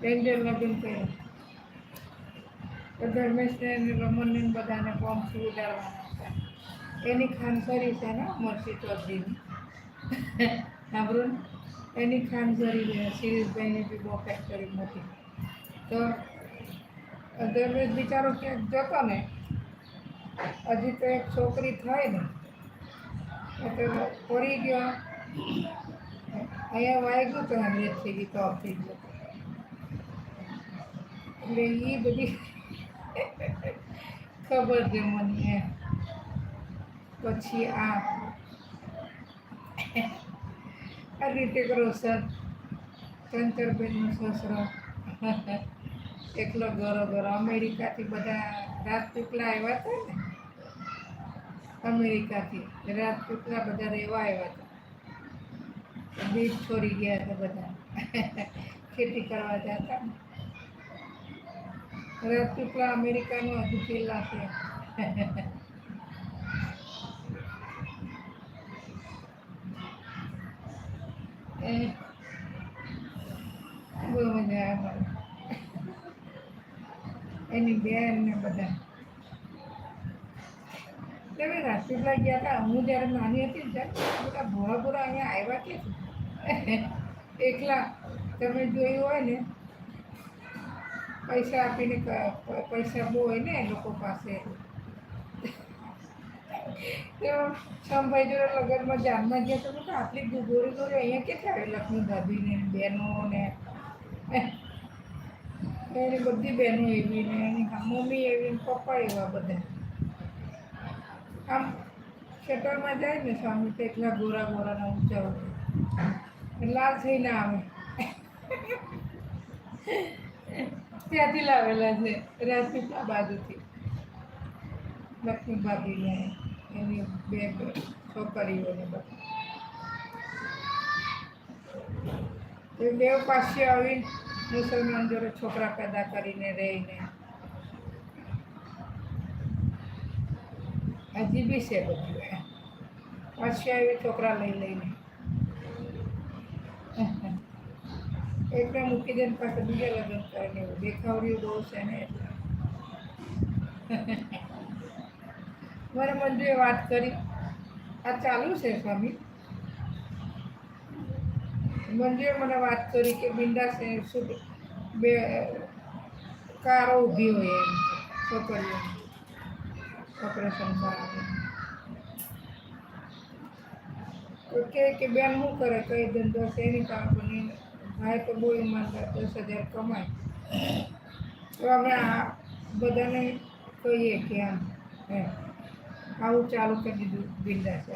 Ranger લગ્ન કર્યા તો ધર્મેશને રમણને બધાને બોમ્બથી ઉડાડવાના હતા. એની ખાનસરી છે ને મરસી ચૌધરીની સાંભળું ને, એની ખાનસરી શિરીષભાઈને બી બહુ ફેક્ટરી મોટી. તો ધર્મેશ બિચારો ક્યાંક જતો ને, હજી તો એક છોકરી થાય ને એટલે પડી ગયો, અહીંયા વાગ્યું તો હમણાં થઈ ગઈ તો થઈ ગયો. એટલે એ બધી ખબર છે મને. પછી આ રિતિક રોશન, ચંચળબેનનો સસરો એકલો ગરો અમેરિકાથી બધા રાજપીપળા આવ્યા હતા ને, અમેરિકાથી રાજપીપળા બધા રહેવા આવ્યા હતા. બીજ છોડી ગયા હતા બધા ખેતી કરવા જતા ને. રાજપીપળા અમેરિકાનો હજુ કિલ્લા છે. બહુ મજા આવે મને. એની બેન ને બધા તમે રાજપીપળા ગયા હતા. હું જ્યારે નાની હતી ને ત્યારે બધા ભોળા અહીંયા આવ્યા કે એકલા તમે જોયું હોય ને, પૈસા આપીને પૈસા બહુ હોય ને એ લોકો પાસે. તો સંભાઈ જોડે લગ્નમાં જાનમાં ગયા તો બધા આટલી ગોરી અહીંયા કેટલા આવે લક્ષ્મી ભાભીને બહેનો ને એની બધી બહેનો એવી ને એની મમ્મી એવી ને પપ્પા એવા બધા. આમ ખેતરમાં જાય ને સ્વામી તો એકલા ગોરાના ઊંચા હોય લાલ થઈને આવે. ત્યાંથી લાવેલા છે રાજપીપળા બાજુથી. લક્ષ્મી ભાભીને એની બે છોકરીઓને બધા એ બે પાસે આવીને મુસલમાન જોડે છોકરા પેદા કરીને રહીને હજી બી છે બધું. પાછી આવી છોકરા લઈને એકને મૂકી દે પાસે બીજા લગ્ન કરીને એવું દેખાવડ્યું બહુ છે ને. મને મંજુએ વાત કરી, આ ચાલુ છે સ્વામી. મંજુએ મને વાત કરી કે બિંદાસ શું બે કારો ઊભી હોય એમ છોકરીઓ ઓપરેશન કરાવે તો કે બેન શું કરે, કઈ ધંધો છે એની કામ બની. ભાઈ તો બહુ ઈમાનદાર, 10,000 કમાય. તો અમે આ બધાને કહીએ કે આમ આવું ચાલુ કરી દીધું બિંદાસ.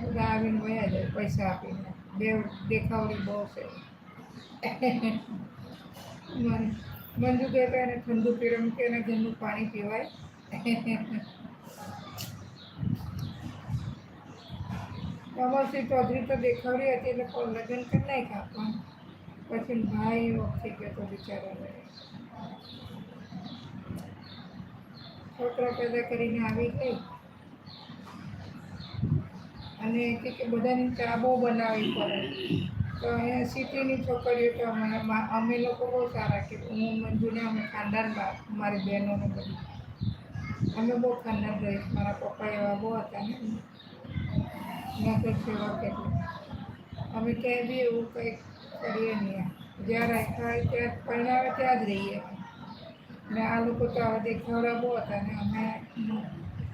બધા આવીને વયા જાય પૈસા આપીને. બે દેખાવડી બહુ છે. મંજુ કહેતા એને ઠંડુ પીરે મૂકે એને ઘરનું પાણી પીવાય. અમરસિંહ ચૌધરી તો દેખાવડી હતી એટલે લગ્ન કરી નાખ્યા, પણ પછી ભાઈ વખતે ગયો તો બિચારાને છોકરા પેદા કરીને આવી ગઈ. અને કે બધાની ચા બહુ બનાવવી પડે. તો અહીંયા સિટીની છોકરીઓ તો અમે લોકો બહુ સારા કે હું મંજુને અમે ખાનદાન મારી બહેનોને બધી અમે બહુ ખાનદાન રહીશ. મારા પપ્પા એવા બહુ હતા ને નગર સેવા કેટલું અમે ક્યાંય બી એવું કંઈક કરીએ નહીં. જ્યાં રાખ્યા હોય ત્યાં પહેણાવે ત્યાં જ રહીએ. ને આ લોકો તો આવા દેખાવડા બહુ હતા ને અમે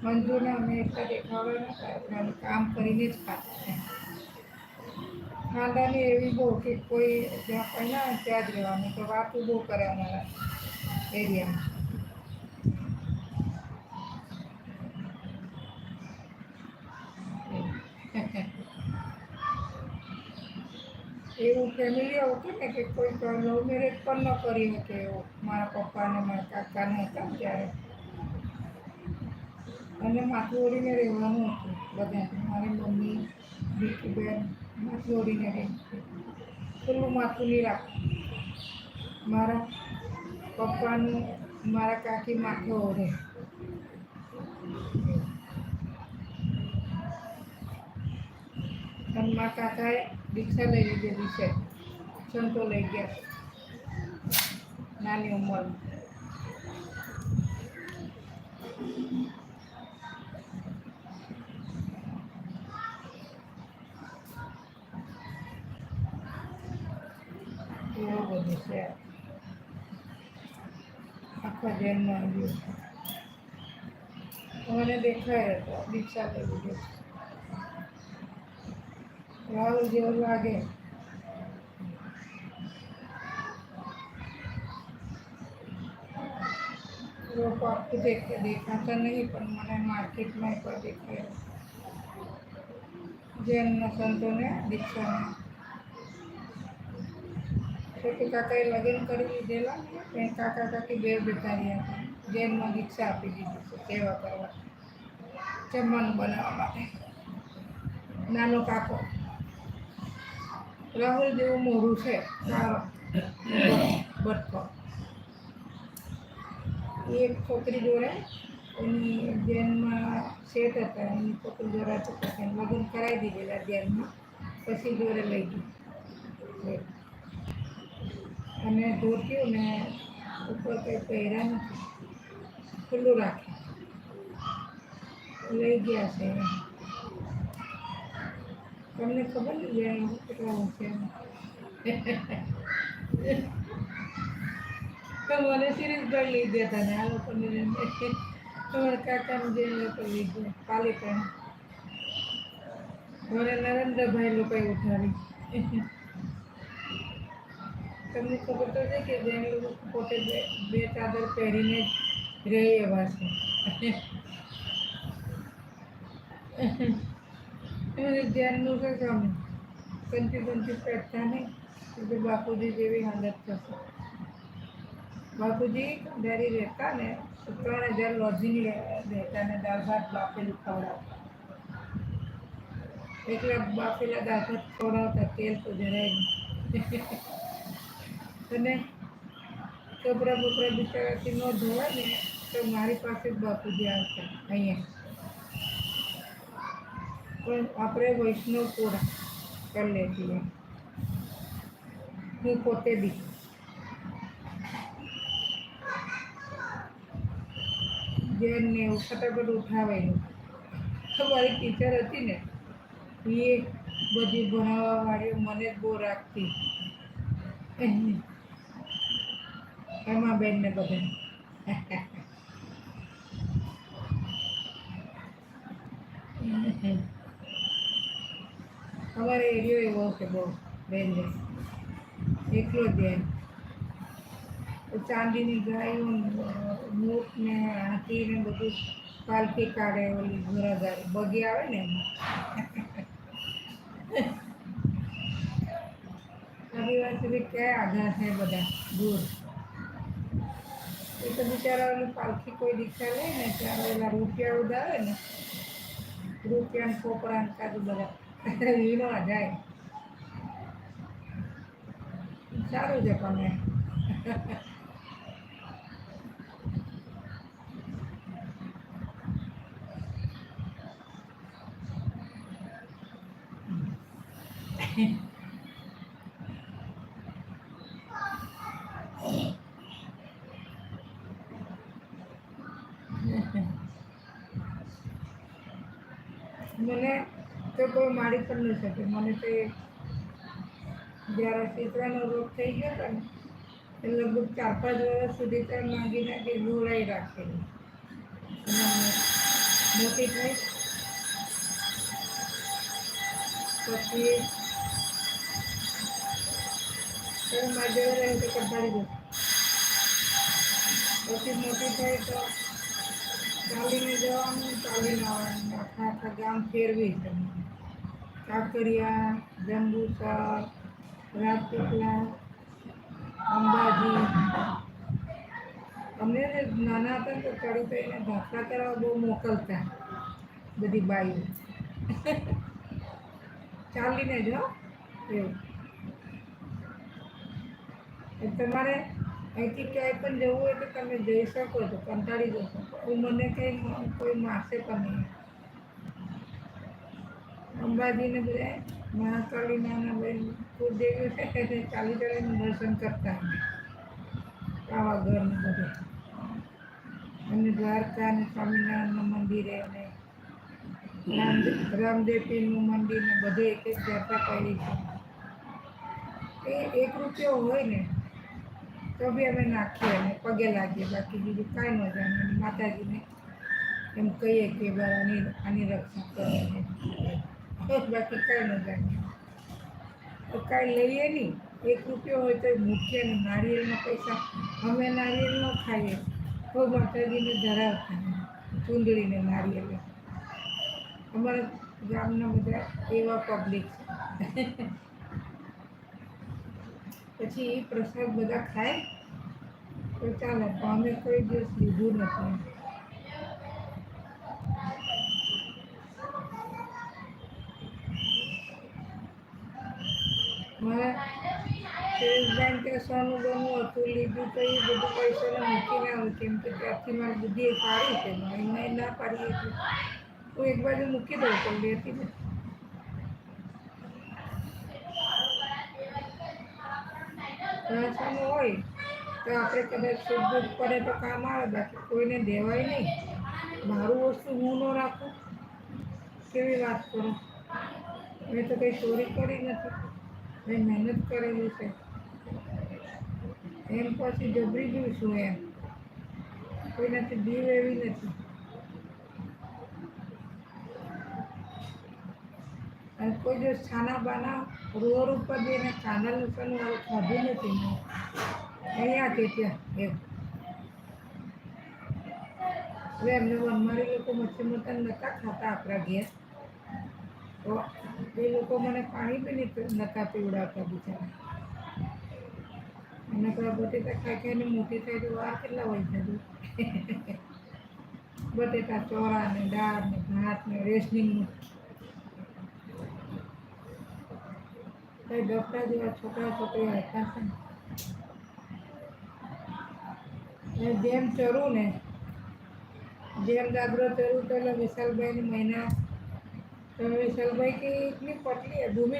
મંજુને અમે એટલા દેખાવડા નહોતા એટલે અમે કામ કરીને જ ખાતા. ખાનદાની એવી બહુ કે કોઈ જ્યાં પહેણાવે ત્યાં જ રહેવાનું. તો વાતું બહુ કરે અમારા એરિયામાં. એવું ફેમિલી હતું ને કે કોઈ લવ મેરેજ પણ ન કરી શકે એવું. મારા પપ્પાને મારા કાકાને હતા ત્યારે અને માથું ઓળીને રહેવાનું હતું બધાને. મારી મમ્મી દીકરીબેન માથું ઓળીને રહે, ખુલ્લું માથું નહીં રાખવું. મારા પપ્પાનું મારા કાકી માથું ઓળે. અને મારા કાકાએ દીક્ષા લઈ લીધેલી છે સંતો લઈ ગયા છે નાની ઉંમરમાં. એવું બધું છે આખા જેલમાં આવ્યું છે. મને દેખાય હતો દીક્ષા લઈ લીધો રાહુલ જેવું લાગે. લોકો આખું દેખાતા નહીં પણ મને માર્કેટમાં એકવાર દેખાય જૈનના સંતોને દીક્ષાને. છોટી કાકાએ લગ્ન કરી લીધેલા એ કાકા કાકી બે જતા રહ્યા હતા. જૈનમાં દીક્ષા આપી દીધી છે સેવા કરવા, જમવાનું બનાવવા માટે. નાનો કાકો રાહુલ જેવું મોઢું છે, સારો બટકો. એક છોકરી જોડે એની જૈનમાં શેઠ હતા, એની છોકરી જોડે લગ્ન કરાવી દીધેલા જૈનમાં, પછી જોડે લઈ ગઈ. અને ધોત્યું ને ઉપર કંઈ પહેર્યા નથી, ખુલ્લું રાખે લઈ ગયા છે. તમને ખબર ને જૈન કેટલા છે. તો મને સિરીઝ લઈ ગયા ને આ લોકોને તમારા કાકાને જે લોકો લઈ ગયા પાલિતાણા. મને નરેન્દ્રભાઈ લોકોએ ઉઠાવી. તમને ખબર તો છે કે જેને લોકો પોતે બે ચાદર પહેરીને જ રહે એવા છે. ધ્યાનનું છે ગમે કંથી પહેરતા નહીં, એટલે બાપુજી જેવી હાલત થશે. બાપુજી ડરી રહેતા ને 3000 લોજીની રહેતા ને દાળ ભાત બાફેલું ખવડાવતા. એટલે બાફેલા દાળ ભાત ખવડાવતા, તેલ તો જરાય નહીં. અને કપડાં બપડા બિચારાથી ન ધોવાય ને તો મારી પાસે જ બાપુજી આવતા અહીંયા. પણ આપણે વૈષ્ણવ પૂરા કરી લે છીએ, હું પોતે બી. જેને એવું ફટાફટ ઉઠાવેલું. મારી ટીચર હતી ને એ બધી ભણાવવાવાળી મને જ બહુ રાખતી, એમાં બેનને બધા. અમારે એરિયો એવો છે બહુ બેનને એટલો જ બેન. ચાંદીની ગાયો મૂક ને હાથી ને બધું પાલખી કાઢે, ઓલી ઘોડાગાડી બગી આવે ને એમાં. આદિવાસી ક્યાં આઘા છે બધા દૂર. એ તો બિચારા ઓલી પાલખી કોઈ દીક્ષા લે ને ત્યારે ઓલા રૂપિયા ઉડાવે ને, રૂપિયા છોકરા ને કાજુ બધા વીણવા જાય. સારું છે પણ મને તો કોઈ મારી પણ ન શકે. મને તો જ્યારે શીતળાનો રોગ થઈ ગયો હતો ને એ લગભગ 4-5 વર્ષ સુધી તો માંગીને કે જોડાઈ રાખેલી. અને મોટી થઈ પછી મારી જોડે રહે તો કંટાળી ગયો. પછી મોટી થઈ તો ચાલીને જવાનું, ચાલીને આવવાનું, આખા ગામ ફેરવી છે. કાંકરિયા, જંબુસર, રાજપીપળા, અંબાજી. અમને નાના હતા ને તો ચડી થઈને દાખલા કરવા બહુ મોકલતા બધી બાઈઓ. ચાલીને જ એવું. તમારે અહીંથી ક્યાંય પણ જવું હોય તો તમે જઈ શકો છો, કંટાળી જશો. મને કંઈ કોઈ મારશે પણ નહીં. અંબાજીને બધા મહાકાળી નાના બેન કુળદેવી છે એને ચાલી ચાલીને દર્શન કરતા પાવાગઢ ને બધે, અને દ્વારકા ને સ્વામિનારાયણનું મંદિરે અને રામદેવપીરનું મંદિર ને બધે એક એક યાત્રા કરી છે. એ 1 રૂપિયો હોય ને તો બી અમે નાખીએ અને પગે લાગીએ, બાકી બીજું કાંઈ ન જાણીએ. માતાજીને એમ કહીએ કે ભાઈ આની રક્ષા કરો, બાકી કાંઈ ન જાણીએ. તો કાંઈ લઈએ નહીં, 1 રૂપિયો હોય તો મૂકીએ ને. નારિયેળના પૈસા અમે નારિયેળ ન ખાઈએ તો માતાજીને ધરાવતા ચૂંદડીને નારિયેળ. અમારા ગામના બધા એવા પબ્લિક છે. પછી એ પ્રસાદ બધા ખાય તો ચાલે, પણ અમે કોઈ દિવસ લીધું નથી. મારા સુરેશભાઈ કે સોનું બોનું હતું લીધું તો એ બધું પૈસાને મૂકીને આવે, કેમ કે ત્યારથી મારી બુદ્ધિ એ પાડી છે. એમાં ના પાડીએ એટલે હું એક બાજુ મૂકી દઉં તો લેતી નથી. સોનું હોય તો આપણે કદાચ સુખ દુઃખ પડે તો કામ આવે, બાકી કોઈને દેવાય નહીં. મારું વસ્તુ હું ન રાખું, કેવી વાત કરું? મેં તો કંઈ ચોરી કરી નથી, મેં મહેનત કરેલી છે. એમ પછી જબરી ગયું છું એમ, કોઈનાથી દીવ એવી નથી. અને કોઈ દિવસ છાના બાના રોડ ઉપર જઈને કાંદા લસણનું આવું ખાધું નથી મેં, અહીંયા કે ત્યાં એમ. હવે એમને વનમાળી લોકો મચ્છી મટન નહોતા ખાતા આપણા ઘેર, તો એ લોકો મને પાણી બી નહોતા પીવડાવતા બિચારા. અને પેલા બટેટા ખાઈ ખાઈને મોટી થાય તો વાર કેટલા હોય થતું. બટેટા ચોળા ને દાળ ને ભાત ને રેશનિંગનું. કઈ ડોક્ટર જેવા છોકરા છોકરીઓ હતા છે ને. જેમ ચરું ને જેમ દાદરો ચરું તો એટલે વિશાલભાઈની મહિના તો વિશાલભાઈ કે એટલી પતલી ભૂમિ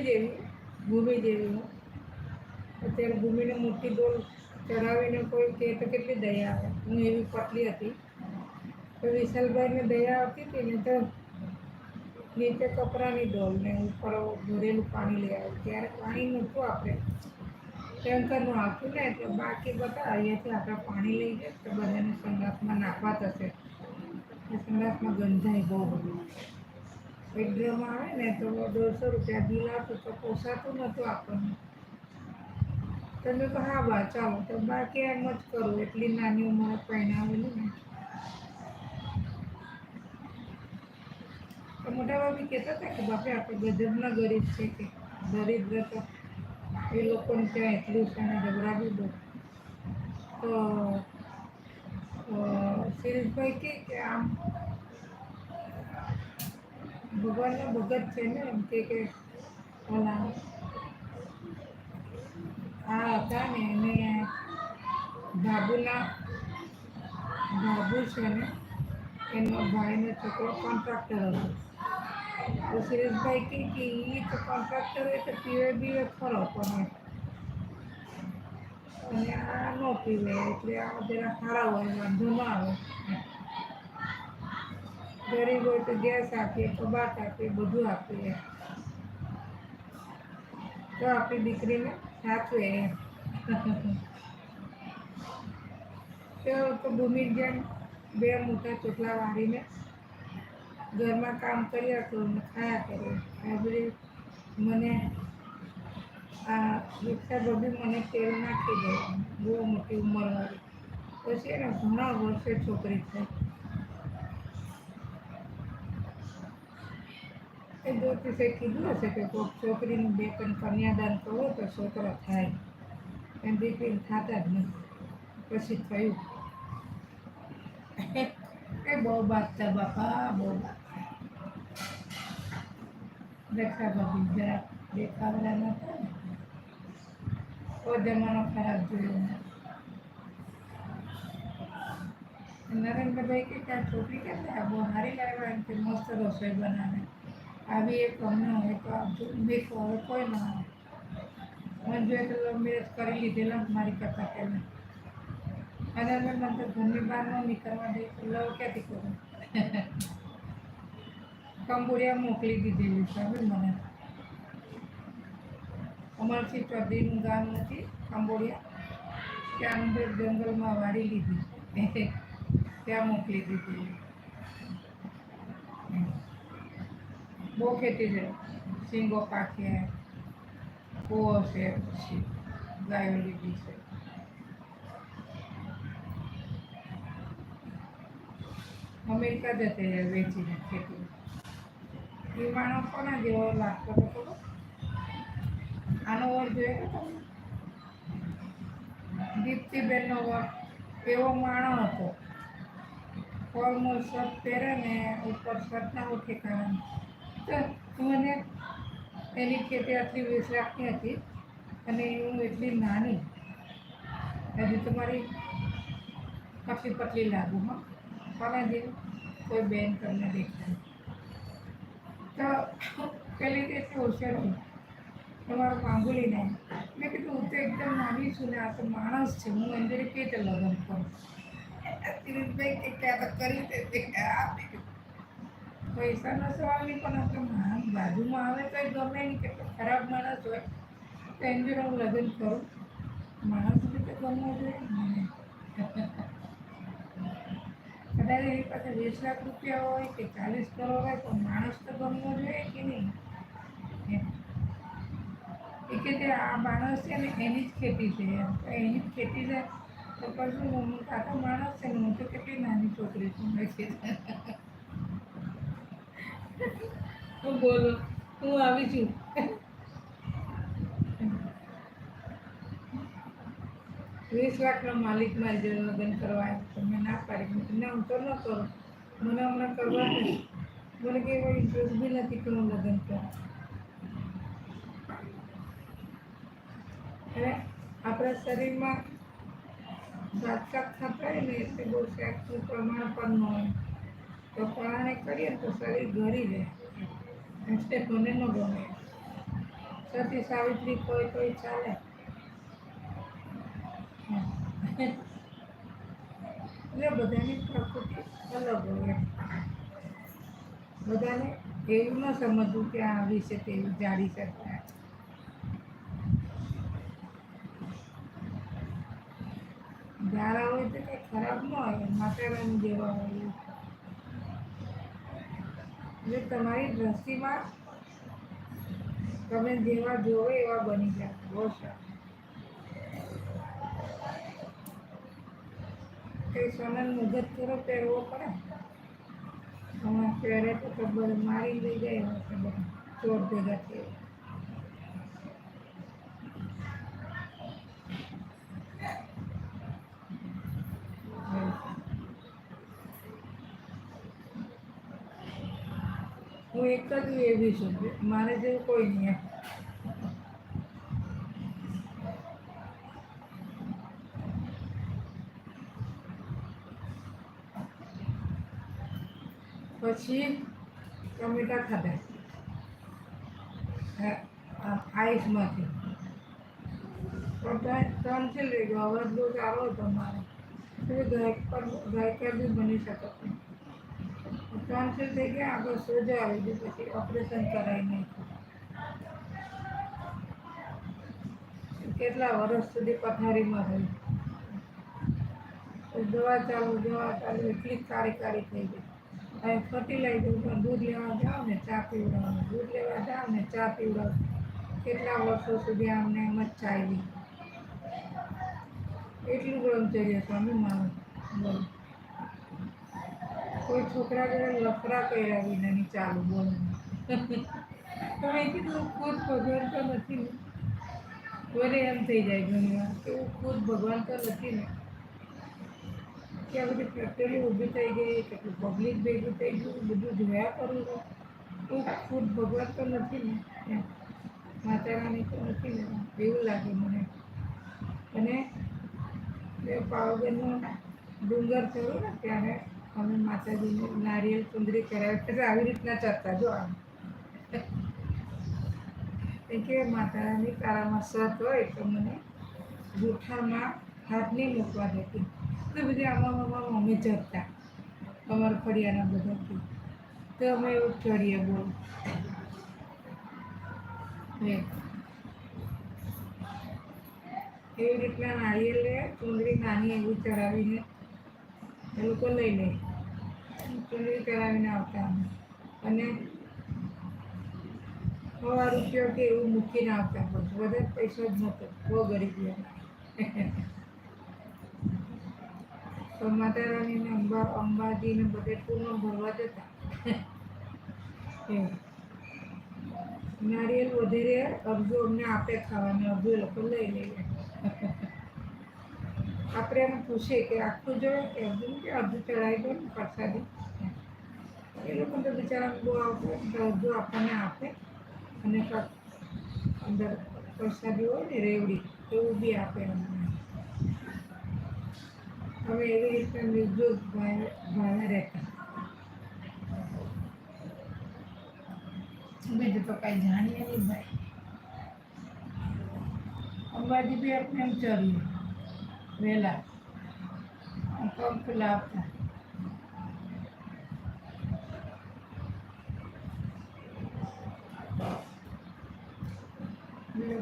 જેવી અત્યારે ભૂમિને મોટી ડોલ ચડાવીને કોઈ કહે તો કેટલી દયા આવે. હું એવી પતલી હતી તો વિશાલભાઈને દયા આવતી હતી ને તો નીચે કપડાની ડોલ ને ઉપર ભરેલું પાણી લઈ આવ્યું. ત્યારે પાણી નહોતું, આપણે ટેન્કરનું આવતું ને, એટલે બાકી બધા અહીંયાથી આપણે પાણી લઈ જાય તો બધાને સંડાસમાં નાખવા થશે. સંડાસમાં ગંધાય બહુ બધું. એક ડ્રમ આવે ને તો 150 રૂપિયા બિલ આવતું તો પોસાતું નહોતું આપણને. તમે તો હા બા ચાલો, તો બાકી એમ જ કરું. એટલી નાની ઉંમરે પહેણાવેલું ને. તો મોટા ભાભી કહેતા હતા કે બાપે આપણે ગજબના ગરીબ છે, કે દરિદ્ર તો એ લોકોને ત્યાં એટલું છે ને ઝઘડા બી દો. તો શિરીષભાઈ કે આમ ભગવાનના ભગત છે ને, એમ કે ઓલા આ હતા ને એને બાબુ છે ને, એનો ભાઈનો છોકરો કોન્ટ્રાક્ટર હતો. તો સુરેશભાઈ કે એ તો કોન્ટ્રાક્ટર હોય તો પીવે બીવે ખરો, પણ અને આ ન પીવે એટલે આ જરા સારા હોય, વાંધો ન આવે. ગરીબ હોય તો ગેસ આપીએ, કબાટ આપીએ, બધું આપીએ તો આપણી દીકરીને સાચવે એમ. તો ભૂમિ જેમ 2 મોટા ચોટલા વાળીને ઘરમાં કામ કર્યા કરું ને ખાયા કરું. આ બધી મને આ રિક્ષા બધી મને તેલ નાખી દે, બહુ મોટી ઉંમરવાળી. પછી એને ઘણા વર્ષે છોકરી થઈ. એ જ્યોતિષે કીધું હશે કે કોઈક છોકરીનું 2 કન્યાદાન કરો તો છોકરા થાય. એમ દીકરી થતા જ નથી. પછી થયું. એ બહુ બાતતા બાપા, બહુ બાતતા. રક્ષાબંધન જરા દેખાવડા નહોતા ને, તો જમાનો ખરાબ જોયો. નરેન્દ્રભાઈ કે ત્યાં છોકરી કહેતા બહુ સારી લાવ્યા, એમ કે મસ્ત રસોઈ બનાવે. આવી એક અમને હોય તો આપજો. મેં કહો હવે કોઈ ના આવે. મને જોઈએ તો લવ મેરેજ કરી લીધેલા મારી કરતા પહેલાં. અને અમે મને તો ઘરની બહાર ન નીકળવા દે તો લવ ક્યાંથી કરું. કંબોડિયા મોકલી દીધેલી છે હવે મને. અમારથી ચડ્ડીનું ગામ નથી કંબોડિયા, ત્યાં અંદર જંગલમાં વાળી લીધી, ત્યાં મોકલી દીધી. બહુ ખેતી છે, સિંગો પાકે, કૂવો છે, પછી ગાયો લીધી છે. અમેરિકા જતે વેચીને ખેતી. એ માણસ કોના જેવો લાગતો હતો ખબર? આનો વર જોયો તમે? દીપ્તિબેનનો વર એવો માણસ હતો. ફોર્મલ શર્ટ પહેરે ને ઉપર શર્ટના ઓઠે કાઢે. તો મને એની ખેતી આટલી 20 લાખની હતી અને હું એટલી નાની, હજી તમારી પતલી પતલી લાગુ, હા, કોના જેવી કોઈ બેન તમને દેખાય તો પેલી એટલી હોશિયાર હતી. તમારું પાંગુલી નહીં. મેં કીધું હું તો એકદમ નાની છું ને આ તો માણસ છે, હું અંદર કેવી રીતે લગ્ન કરું. કિરીટભાઈ કે ત્યાં તો કરી દે પૈસાનો સવાલ નહીં, પણ આપણે માણસ બાજુમાં આવે તો ગમે નહીં, કેટલો ખરાબ માણસ હોય તો એની જોડે હું લગ્ન કરું. માણસ રીતે ગમવો જોઈએ મને. કદાચ એની પાસે 20 લાખ રૂપિયા હોય કે 40 કરોડ હોય તો માણસ તો ગમવો જોઈએ કે નહીં. એ કે તે આ માણસ છે ને એની જ ખેતી છે, તો એની જ ખેતી છે તો પછી હું આ તો માણસ છે ને હું તો કેટલી નાની છોકરી છું. મેં કીધું હું બોલું, હું આવી છું. 20 લાખનો માલિક મારી જોડે લગ્ન કરવા આવ્યો તો મેં ના પાડી. ના હું તો ન કરું, મને હમણાં કરવા નથી, મને કંઈ એવો ઇન્ટરેસ્ટ બી નથી કે હું લગ્ન કરું. અને આપણા શરીરમાં જાતજાત થતા હોય ને એટલે બહુ સેક્સનું પ્રમાણ પણ ન હોય, તો પરાણે કરીએ તો શરીર ઘરી રહે, એટલે મને ન ગમે. સતી સાવિત્રી કોઈ કોઈ ચાલે. એટલે બધાની પ્રકૃતિ અલગ હોય. બધાને એવું ન સમજવું કે આ વિશે તેવું જાણી શકાય. ધારા હોય તો કંઈ ખરાબ ન હોય, માતારાની જેવા હોય. એટલે તમારી દ્રષ્ટિમાં તમે જેવા જોવો એવા બની જાય. બહુ સારું. કંઈ સોનાનો મગજ થોડો પહેરવો પડે. હમણાં પહેરે તો બધું મારી લઈ જાય એવા છે બધા ચોર ભેગા થઈ. હું એક જ એવી છું, મારે જેવું કોઈ નહીં. પછી ટમેટા ખાધા આઈસમાંથી, પણ 3 છે લઈ ગયો. હવે બહુ સારો હતો મારો, ગાયકર બી બની શકો. 3 થઈ ગયા, આગળ સોજો આવી ગયો, પછી ઓપરેશન કરાવી નાખ્યું. કેટલા વર્ષ સુધી પથારીમાં રહી. દવા ચાલુ એટલી કાળી કાળી થઈ ગઈ. હવે ફર્ટિલાઇઝર દૂધ લેવા જાઓ ને ચા પીવડાવો, દૂધ લેવા જાઓ ને ચા પીવડાવો. કેટલા વર્ષો સુધી આમને એમ જ ચાલી. એટલું બ્રહ્મચર્ય સ્વામી માનું. બોલો, કોઈ છોકરા જોડે લફરા કર્યા વિનાની ચાલુ. બોલો તમે કીધું ખુદ ભગવાન તો નથી ને. મને એમ થઈ જાય ઘણી વાર કે હું ખુદ ભગવાન તો નથી ને. કે આ બધી ફેક્ટરી ઊભી થઈ ગઈ, કેટલું પબ્લિક ભેગું થઈ ગયું, બધું જોયા કરું છું. હું ખુદ ભગવાન તો નથી ને, એમ માતારાની તો નથી ને, એવું લાગે મને. અને પાવાગઢનો ડુંગર થયો ને ત્યારે અમે માતાજીને નારિયેળ ચુંદડી કરાવી, આવી રીતના ચડતા જો આમ. કે માતાની તારામાં સત હોય તો મને જૂઠામાં હાથ નહીં મૂકવા દેતી. તો બધી આમાં અમે ચડતા અમારા ફળિયાના બધાથી, તો અમે એવું ચડીએ બોલ એવી રીતના નાળિયેરને ચૂંદડી નાની એવી ચડાવીને એ લોકો લઈ લે. ચૂંદડી ચડાવીને આવતા અમે, અને 100 રૂપિયા કે એવું મૂકીને આવતા. બધા પૈસો જ નહોતો, બહુ ગરીબી હતી. તો માતા રાણીને અંબાજીને બધે પૂર્ણ ભરવા જતા. નારિયેળ વધારે અડધું અમને આપે ખાવાને, અડધું એ લોકો લઈ લઈએ. આપણે એને પૂછીએ કે આખું જોઈએ કે અડધું ચડાવી દો ને પ્રસાદી. એ લોકો તો બિચારા બહુ આવતું તો અડધું આપણને આપે, અને અંદર પ્રસાદી હોય ને રેવડી એવું બી આપે અમને. હવે એવી રીતે નિર્દોષ ભાવે રહેતા. બીજું તો કાંઈ જાણીએ નહીં ભાઈ. અંબાજી બી આપણે એમ ચડીએ વહેલા, પગ પેલા આપતા.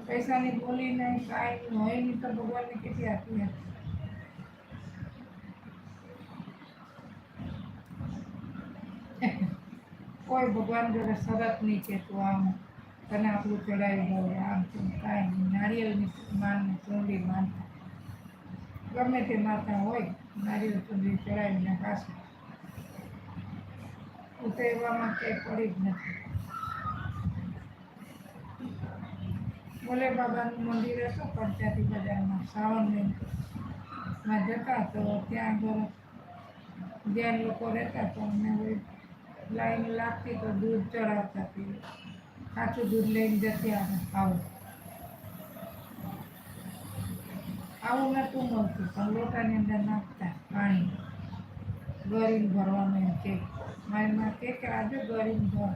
પૈસાની બોલી નહીં, કાંઈ હોય નહીં, તો ભગવાનને કેટલી આપી હતી. કોઈ ભગવાન જોડે શરત નહીં કે તું આમ તને આપણું ચડાવી દઉં, આમ તું કાંઈ નહીં. નારિયેળની માનને ચૂંદડી માનતા, ગમે તે માતા હોય નારિયેળ ચૂંદડી ચડાવીને પાછું ઉતરવામાં કંઈ પડી જ નથી. ભોલે બાબાનું મંદિર હતું પંચાયતી બજારમાં, શ્રાવણ મહિનામાં જતા તો ત્યાં આગળ જ્યાં લોકો રહેતા તો અમને લાઈન લાગતી તો દૂધ ચડાવતા હતી. કાચું દૂધ લઈને જતી આવું નહોતું મળતું, પણ લોટાની અંદર નાખતા પાણી, ગરીને ભરવાનું એમ કે મારી માં કે આજે ગરીને ભર.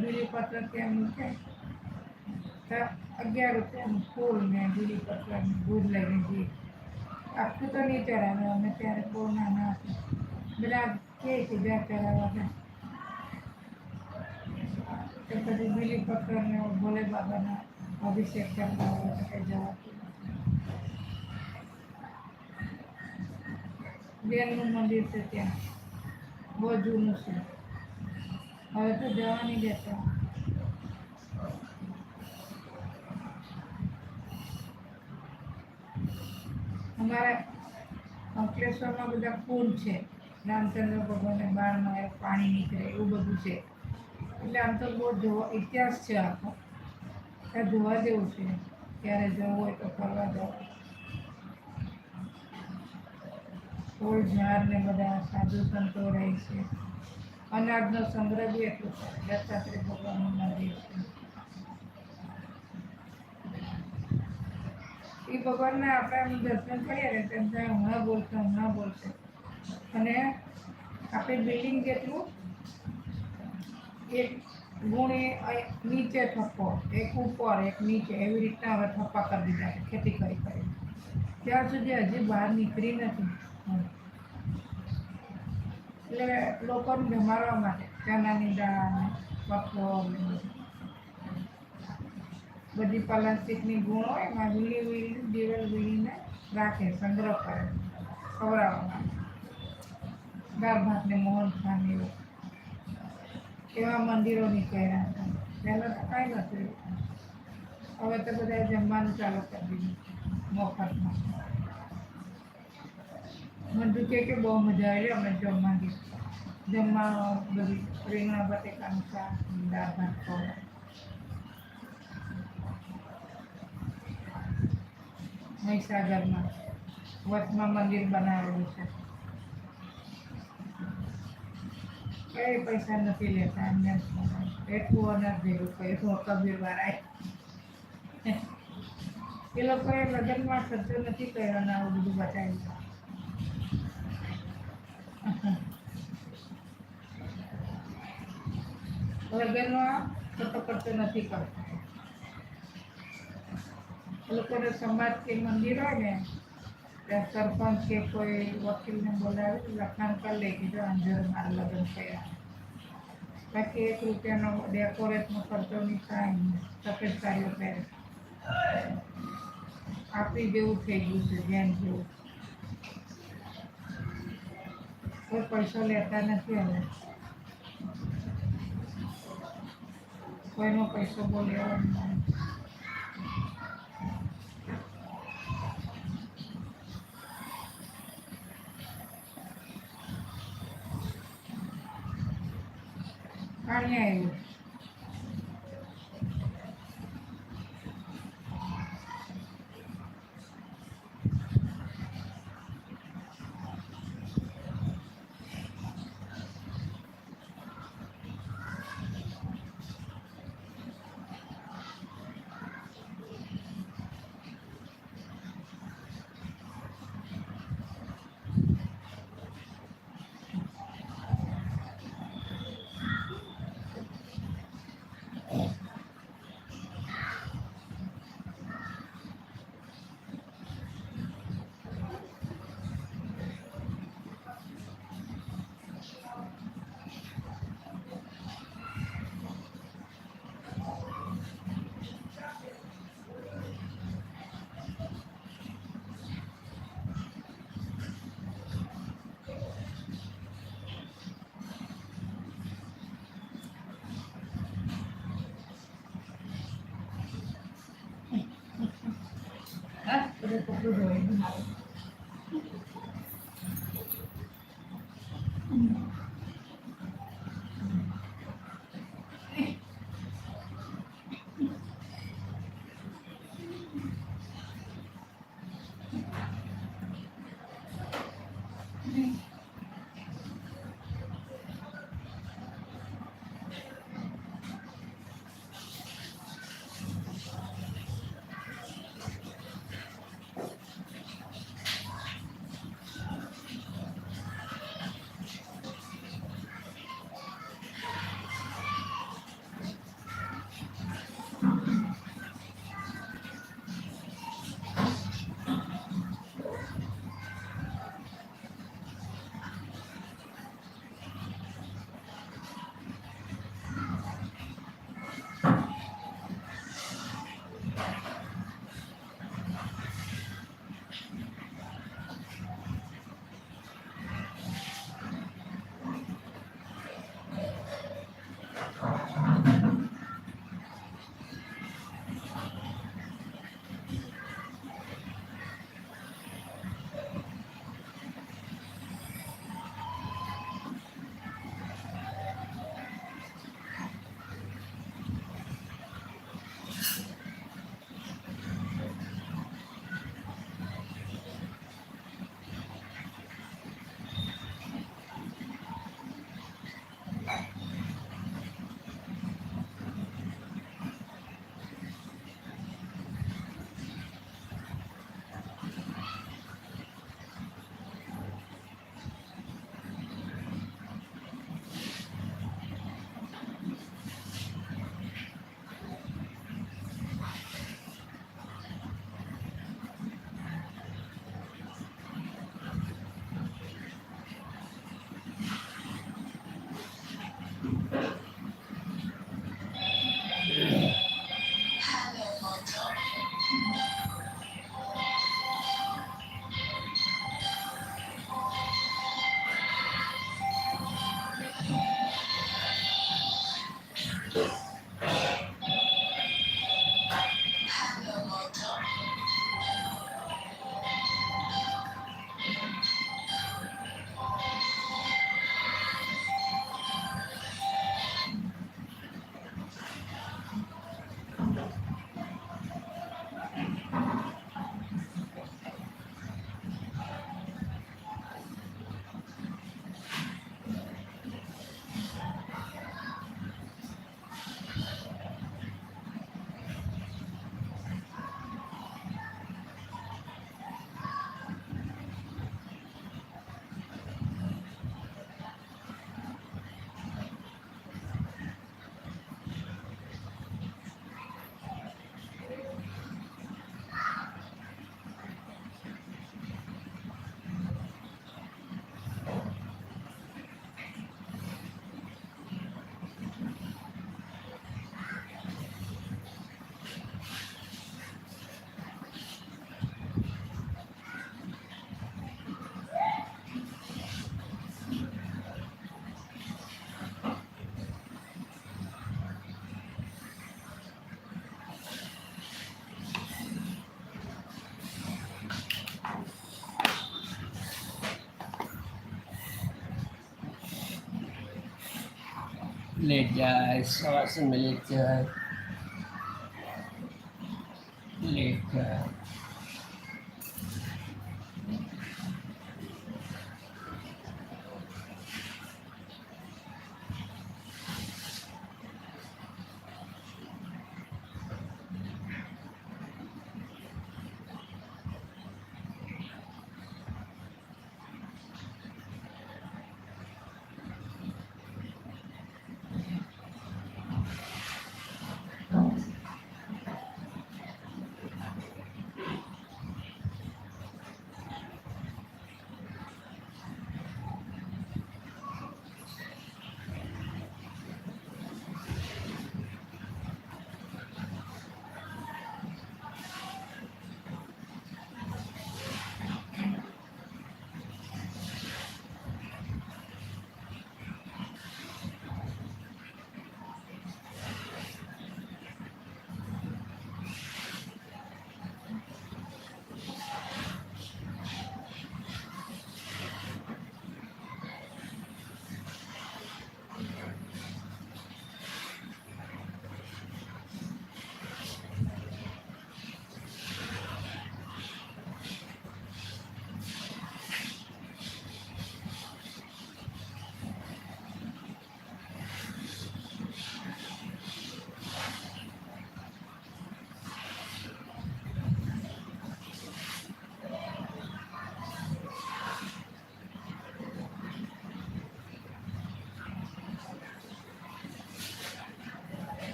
બીલીપત્ર ત્યાં મૂકે તો 11 રૂપિયાનું ફૂલ ને બીલીપત્રનું દૂધ લઈને જઈએ. આખું તો નહીં ચડાવે, અમે ત્યારે બહુ નાના હતા. બધા કે જ્યાં ચડાવવા તો પછી બીલીપત્રને ભોલે બાબાના અભિષેક કરતા હોય તો કંઈ જવાતું. બેનનું મંદિર છે ત્યાં, બહુ જૂનું છે. હવે તો જવા નહીં દેતા. અમારા અંકલેશ્વરમાં બધા કુંડ છે. રામચંદ્ર ભગવાનને બાળમાં પાણી નીકળે એવું બધું છે. એટલે આમ તો બહુ ઇતિહાસ છે આખો. ત્યાં જોવા જેવું છે. ત્યારે જવું હોય તો ફરવા જવું. ફૂલ ઝાડ ને બધા સાધુ સંતો રહે છે. અનાજનો સંગ્રહ બી એટલો છે. દત્તાત્રેય ભગવાનનું મંદિર છે. એ ભગવાનને આપણે એમ દર્શન કરીએ ને તેમ ત્યાં હમણાં બોલશે. અને આપણે બિલ્ડિંગ જેટલું એક ગુણ નીચે થપ્પો, એક ઉપર એક નીચે, એવી રીતના હવે થપ્પા કરી દીધા છે ખેતી કરી. ત્યાં સુધી હજી બહાર નીકળી નથી. એટલે લોકોને જમાડવા માટે ચણાની દાળ ને કઠોળ ને બધી પ્લાસ્ટિકની ગુણ હોય એમાં વીણીને દિવેલ વીણીને રાખે, સંગ્રહ કરે ખવડાવવા માટે. દાળ ભાત ને મોહન થાળ એવું એવા મંદિરો નીકળ્યા હતા. પહેલાં તો કાંઈ નહોતું. હવે તો બધા જમવાનું ચાલુ કરી દીધું મફતમાં. મને કે બહુ મજા આવી. અમે જમવાનું બધી રીંગણા બટેકાનું શાક, દાળ ભાત ખવડાવે. મહીસાગરમાં વચમાં મંદિર બનાવેલું છે. કઈ પૈસા નથી લેતા એમને, એટલું અનાજ ભેગું કર્યું કબીર વાળાએ. એ લોકોએ લગ્નમાં ખર્ચો નથી કર્યો અને આવું બધું બતાવ્યું. લગ્નમાં ખોટો ખર્ચો નથી કરતા. એ લોકોને સમાજ કે મંદિર હોય ને ત્યાં સરપંચ કે કોઈ વકીલને બોલાવી લખાણ કરી લે કે જો અંજર મારા લગ્ન થયા. બાકી 1 રૂપિયાનો ડેકોરેટનો ખર્ચો નહીં કાંઈ નહીં. સફેદ સાડીઓ પહેરે આપણી જેવું થઈ ગયું છે જેમ જેવું. કોઈ પૈસો લેતા નથી હવે. કોઈનો પૈસો બોલ્યો નહીં. પાણી આવ્યું. હા બધું કપડું ધોઈ મારું. લેટ જાય સવાસનમાં લેટ જાય લેટ જાય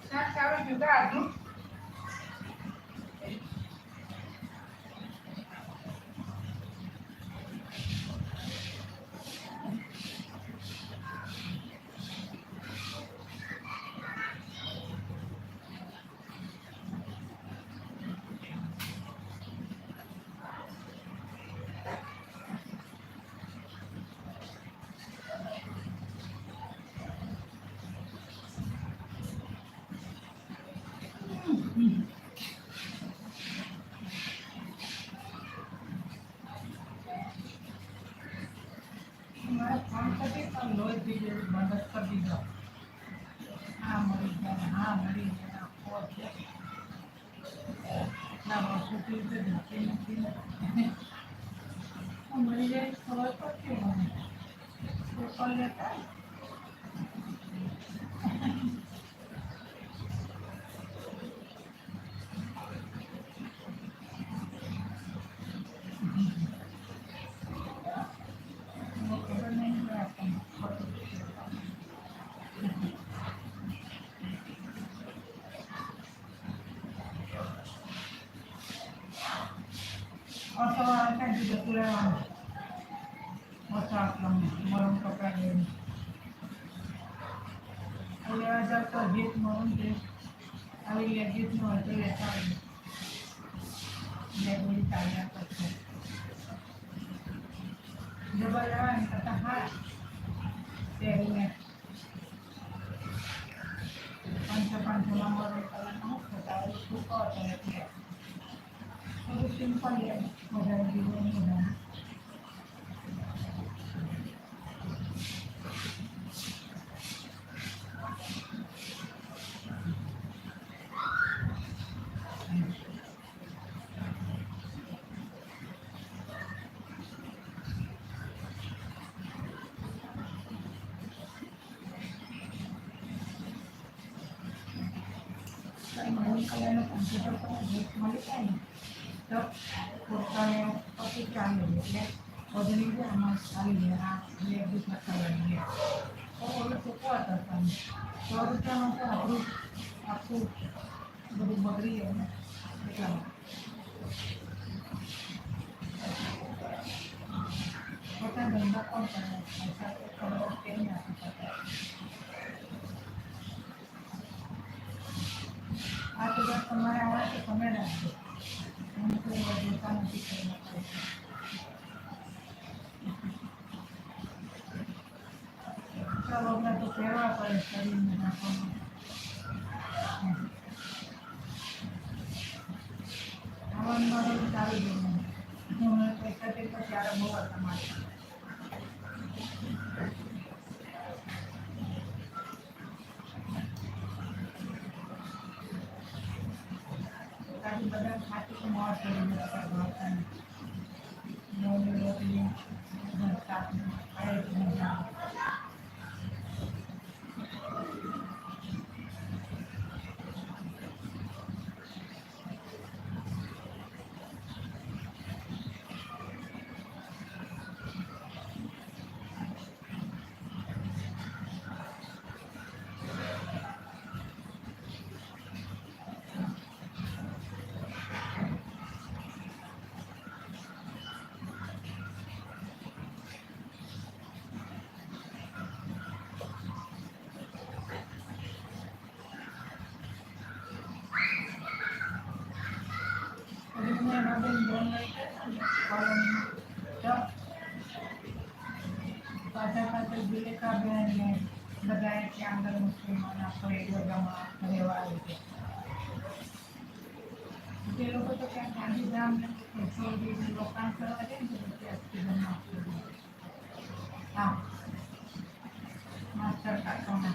શાક સારું જુદા આજનું મારે ફોન કરી પણ લોહી થઈ જાય મદદ કરી દીધો હા મળી ગયા હા મળી ગયા એટલા વર્ષોથી નથી નથી મળી જાય ખબર પડતી મને પેપર લેતા ખબર નહીં પડે આપણને ત્યાંથી જતું રહેવાનું મરમ કપડા લઈને લેવા જાવ તો ગીત મરમ છે આવી લે ગીતનું હોય તો લેતા હોય બધી ચાલ્યા કરશે જબર લેવા કરતા હા પહેરીને 500 મરમ કરવાનું થતા હોય શું કહો તો એટલે બધું સિમ્પલ લે વધારે જીવન વધારે મળી કલરનો કમ્પ્યુટર પર ગીત મળી જાય ને તો પોતાને પછી ચાલે એટલે બધી રીતે આમાં ચાલી જાય આ બે ગીતના કલરની તો ઓલું ચૂકવા હતા તમે 100 રૂપિયામાં તો આપણું આખું બધું બગડી જાય ને એટલા પોતા ધંધા કોણ કરે પૈસા તો ખબર કેમ આપી શકાય આ તો બસ તમારે આવે તો તમે રાખજો હું તો જોતા નથી કરવા વગર તો કહેવા પડે શરીરને નાખવામાં ખાવાનું બધું સારું જોવાનું હું પૈસા તે તો ત્યારે બહુ હતા મારે બધા ખાતી મોર કરી દેતા રોટલી પાછળ વિલેકા બેન ને બધા ત્યાં અંદર મુસ્લિમોના પરિવારમાં રહેવા આવે છે જે લોકો તો ત્યાં ગાંધીધામ રોકાણ કરવા જાય ને ત્યાં હા માસ્ટર કાકાના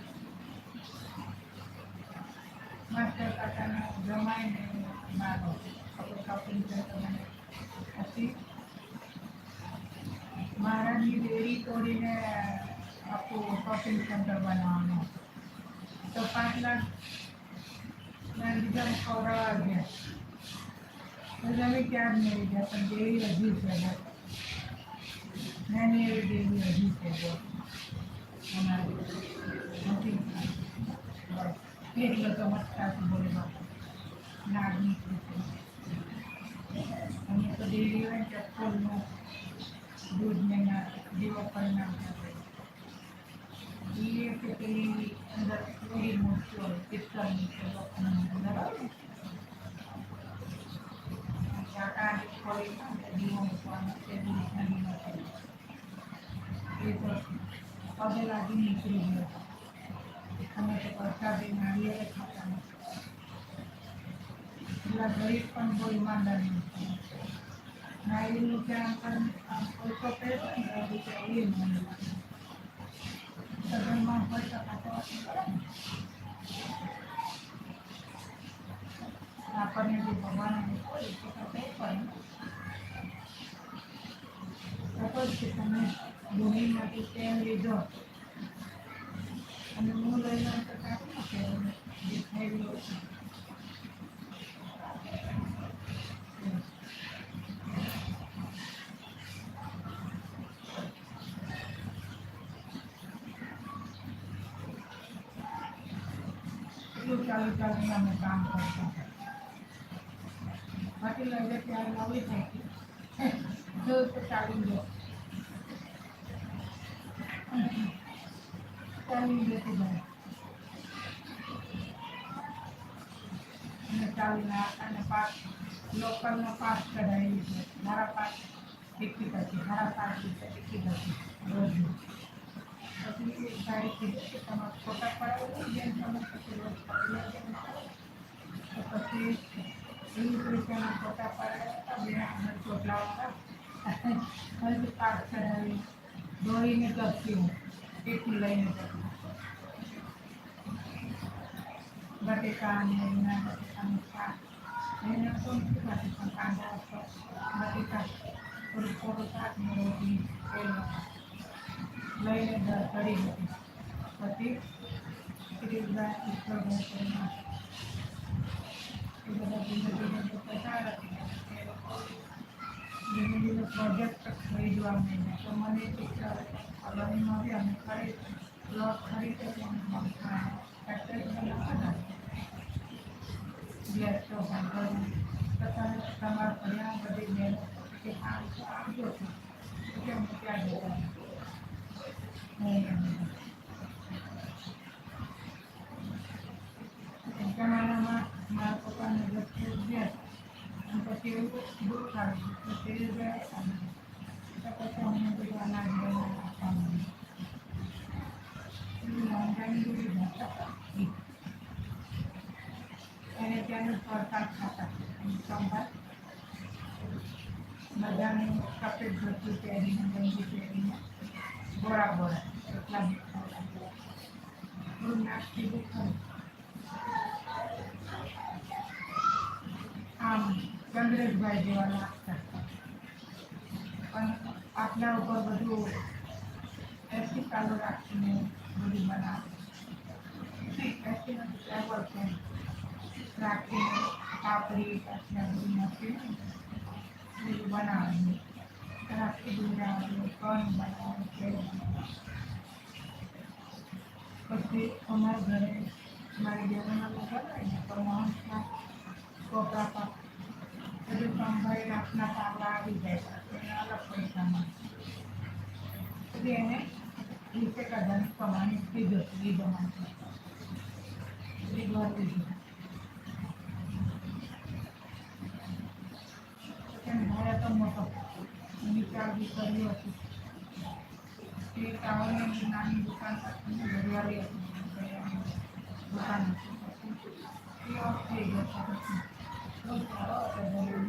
જમાઈને મારો શોપિંગ પછી મહારાજની ડેરી તોડીને આખું શોપિંગ સેન્ટર બનાવવાનું તો 5 લાખ બીજા ખવડાવવા ગયા એટલે અમે ક્યાં જ મળી ગયા પણ ડેરી હજી છે નાની એવી ડેરી હજી છે અમારી મોટી એટલો તો મસ્તા બોલે નાગ નીકળી અમે તો ડેરી હોય ને ચપ્પલનું દૂધ ને દીવો કરી નાખતા એ કે પેલી અંદર થોડી મોટી હોય પિત્તળની અંદર આવે કાકા થોડી દીવો મૂકવાનો તે એ તો પગે લાગી નીકળી ગયો અમે તો પ્રસાદી નાળિયેર ખાતા નથી એટલા ગરીબ પણ બહુ ઈમાનદાર નથી નાળિયેરનું ત્યાં પણ પૈસો પહેરો ને એ રીતે એ મને લાગે સગનમાં પૈસા ખાતા આપણને જે ભગવાન હોય તો કંઈ પણ સપોઝ કે તમે ભૂમિમાંથી તેલ લીધો અને હું લઈ લઉં તો કાપી નાખે દેખાઈ ગયો એટલું ચાલુ અમે કામ કરતા બાકી લગે ત્યારે નવી થઈ ગઈ જો તો ચાલી ગયો ચાલી જતી જાય અને ચાલીને અને પાસ લોકલનો પાસ કઢાવી છે મારા પાસ ટિકિટ હતી મારા પાસ ટિકિટ હતી રોજની પછી એક ભાઈ કીધું કે તમારે ફોટા પડાવો બેન તમે પછી રોજ તો પછી 20 રૂપિયાના ફોટા પડાવ્યા બે અંદર ચોટલાવાળા ફરી પાસ કઢાવી દોડીને જતી હું ટિકિટ લઈને જતી બટેકા અને એના બટેકાનું શાક એને કોણ ખાતી પણ કાંદા બટેકા થોડું થોડું શાક ને રોટલી તેલ લઈને ચડી હતી પછી શ્રીભાઈ ઈશ્વરભાઈ એ બધા ધીમે ધીમે પસાર હતી એ લોકો ધીમે ધીમે પ્રોજેક્ટ ખરીદવા માંડ્યા તો મને અલગની મળે અને પ્લોટ ખરીદે ફેક્ટરી બનાવવાના ગેસ તો તમારા ફરિયાદ બધી બહેનો કે આવજો કે હું ત્યાં જતા જમાનામાં મારા પપ્પાને રસ્તે ગયા અને પછી એવું દૂર કાઢ્યું તો તે ગયા તો પછી અમને બધું અનાજ બનાવી આપવાનું મોંઘાની બધી ભાષા એને ત્યાંનું પ્રસાદ ખાતા સંભાળ બધાને સફેદ ધોતી પહેરીને ગંજી પહેરીને ગોળા ગોળા એટલા થોડું નાસ્તી ખરું આમ ચંદ્રેશભાઈ જેવા લાગતા પણ આપના ઉપર બધું એસી ચાલુ રાખીને બધું બનાવે એસી નથી ટેબલ છે રાખીને પાપડી પાછળ બધું નાખીને બધું બનાવે રાખી દૂરાવે કણ બનાવે કેળ બનાવે પછી અમારા ઘરે મારી બહેનોના લગ્ન હોય ને તો મહંતના છોકરા પાક બધું સંભાળી આપના પાવડા આવી જાય એને અલગ પૈસામાં પછી એને 20,000 કમાણી થઈ જતી લીધોમાંથી ઘર લીધું ભાડે તો મોટો વિચાર બી કર્યો હતો એ ટાવરની નાની દુકાન પાછળની ઘડિયાળી હતી દુકાન હતી એ ઓફ થઈ ગયો પછી બહુ સારો હતો ઘરેલું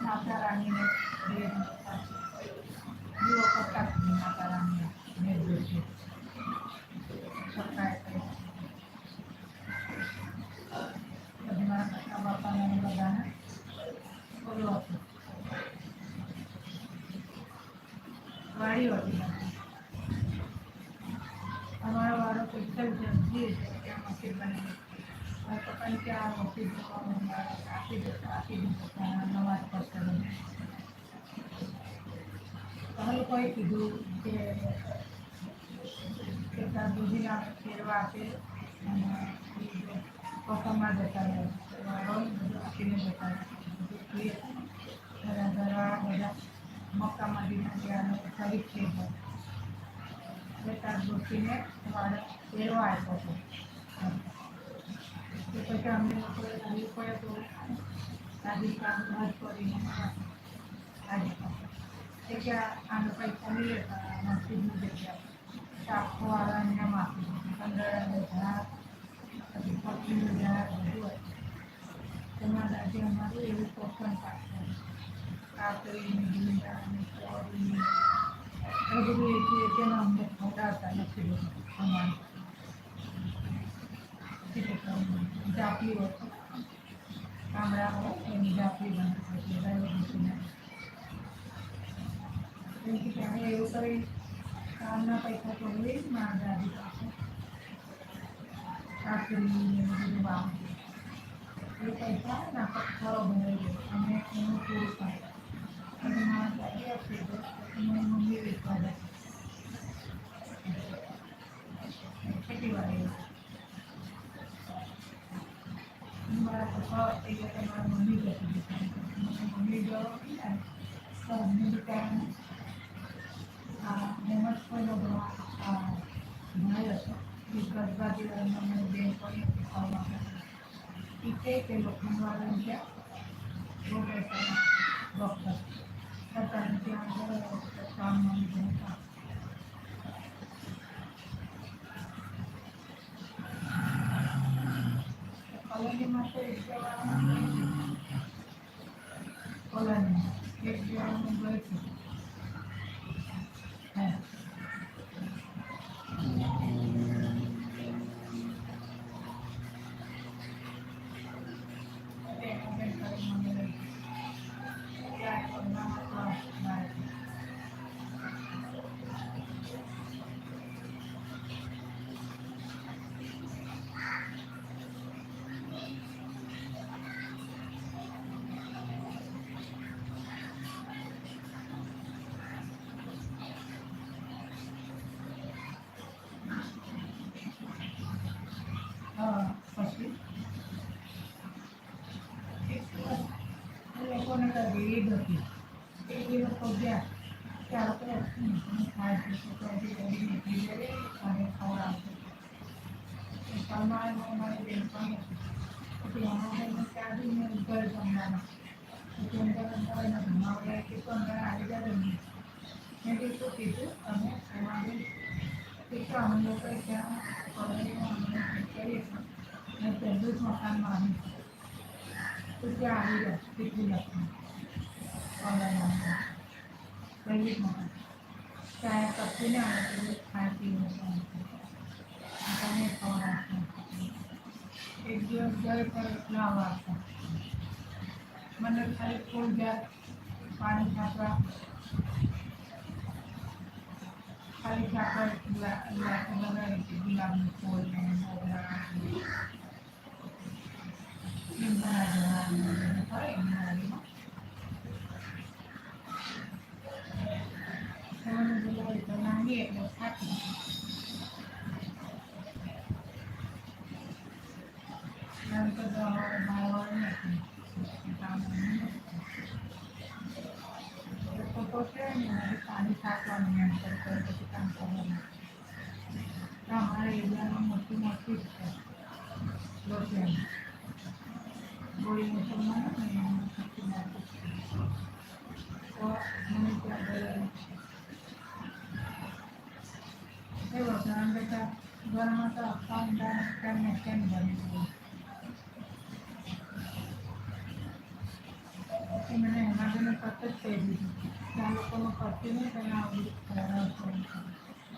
માતા રાણીને દીવો કરતા માતા રાણીને મેળવ્યો છે સરકારે પછી મારા કાકા બાપાને બધાને બોલો હતું વાડી હતી અમારો વાળો પિક્ચર જલ્દી છે ત્યાં મશીન બની પપ્પાને ત્યાં મશીન આપી દીધો નવાજ પડતો તમે લોકોએ કીધું કે દૂધીના ફેરવા આપે અને પપ્પામાં જતા રહે બધું આપીને જતા રહે ઘરા બધા મક્કામાં દીના ગયા ખરીદ થઈ ગયો એટલે તાર દોસ્તીને વાળો ફેરવા આપ્યો હતો તો પછી અમને લોકોએ તો રાજીકા હજ કરીને આજે કે આનો પૈસા નહીં લેતા મસ્જિદની જગ્યા શાખોવાળાને એમ આપી 15,000 પછી 25,000 બધું હોય તેમાં દાદી અમારું એવું પોષણ પાકશે કાકરીને ભીંડાને ચોરીને એ બધું એના અમને ખવડાવતા નથી બધું અમારું જાપલી હોય ગામડા હોય એની જાપલી બનાવે એમ કે ત્યારે એવું કરી કામના પૈસા તો હોય જ મારા દાદી પાસે કાકરીને બધું વાવતું એ પૈસા ના પથ્થરો ભરાઈ ગયો અને એનું પૂરું થાય અને મારા દાદી આપી દો પછી મારી મમ્મી વેચવા જાય ખેતીવાડી મારા પપ્પા એ કે મારા મમ્મી જતી હતી મમ્મી જો કોલોનીમાં તો એક કોલોની એક જવાનું ગઈ હતી હા પછી લોકોને કઈ રીત હતી એ લોકો ગયા કે આપણે ખાય છે અને ખવડાવશે અમારી બેનપણી પછી અમારે ચાવીને ઘર જમવાના પછી અંદર એના ઘરમાં કે તો અંદર આવી જાય મેં કીધું કીધું અને અમારે કે અમે લોકો ત્યાં કોલોનીમાં અમે કરીએ છીએ અને પહેલું જ મકાનમાં આવી તો ત્યાં આવી જાય કેટલી લખી કોલોનીમાં પહેલી જ મકાન ત્યાં કપીને આવે તો ખાય પીને તમે ખવડાવશો એક દિવસ ઘરે પર લાવવા આપતા મને ખાલી ફૂલ જાત પાણી છાપવા ખાલી છાપવા લગાવી હતી ગુલાબનું ફૂલ ને મોગરા લીમડા જવાનું હોય ઉનાળીમાં મને બોલાવી તો નાની એટલે થાકી એમ તો મારવાડ નથી તો છે ને પાણી છાંટવાનું એમ કરતો પછી કામ કરવાનું અમારા એરિયામાં મોટી મોટી જ છે લોટિયાની ગોળી મુસલમાન ને એમાં મોટી મોટી તો મને ત્યાં બોલાવી એ વગર બેટા ઘરમાં તો અકાઉન્ટ કેમ કેમ બની ગયું મને એમાં બી મેં કટ જ કહી દીધું ત્યાં લોકોનું કરતી નહીં તેને આવું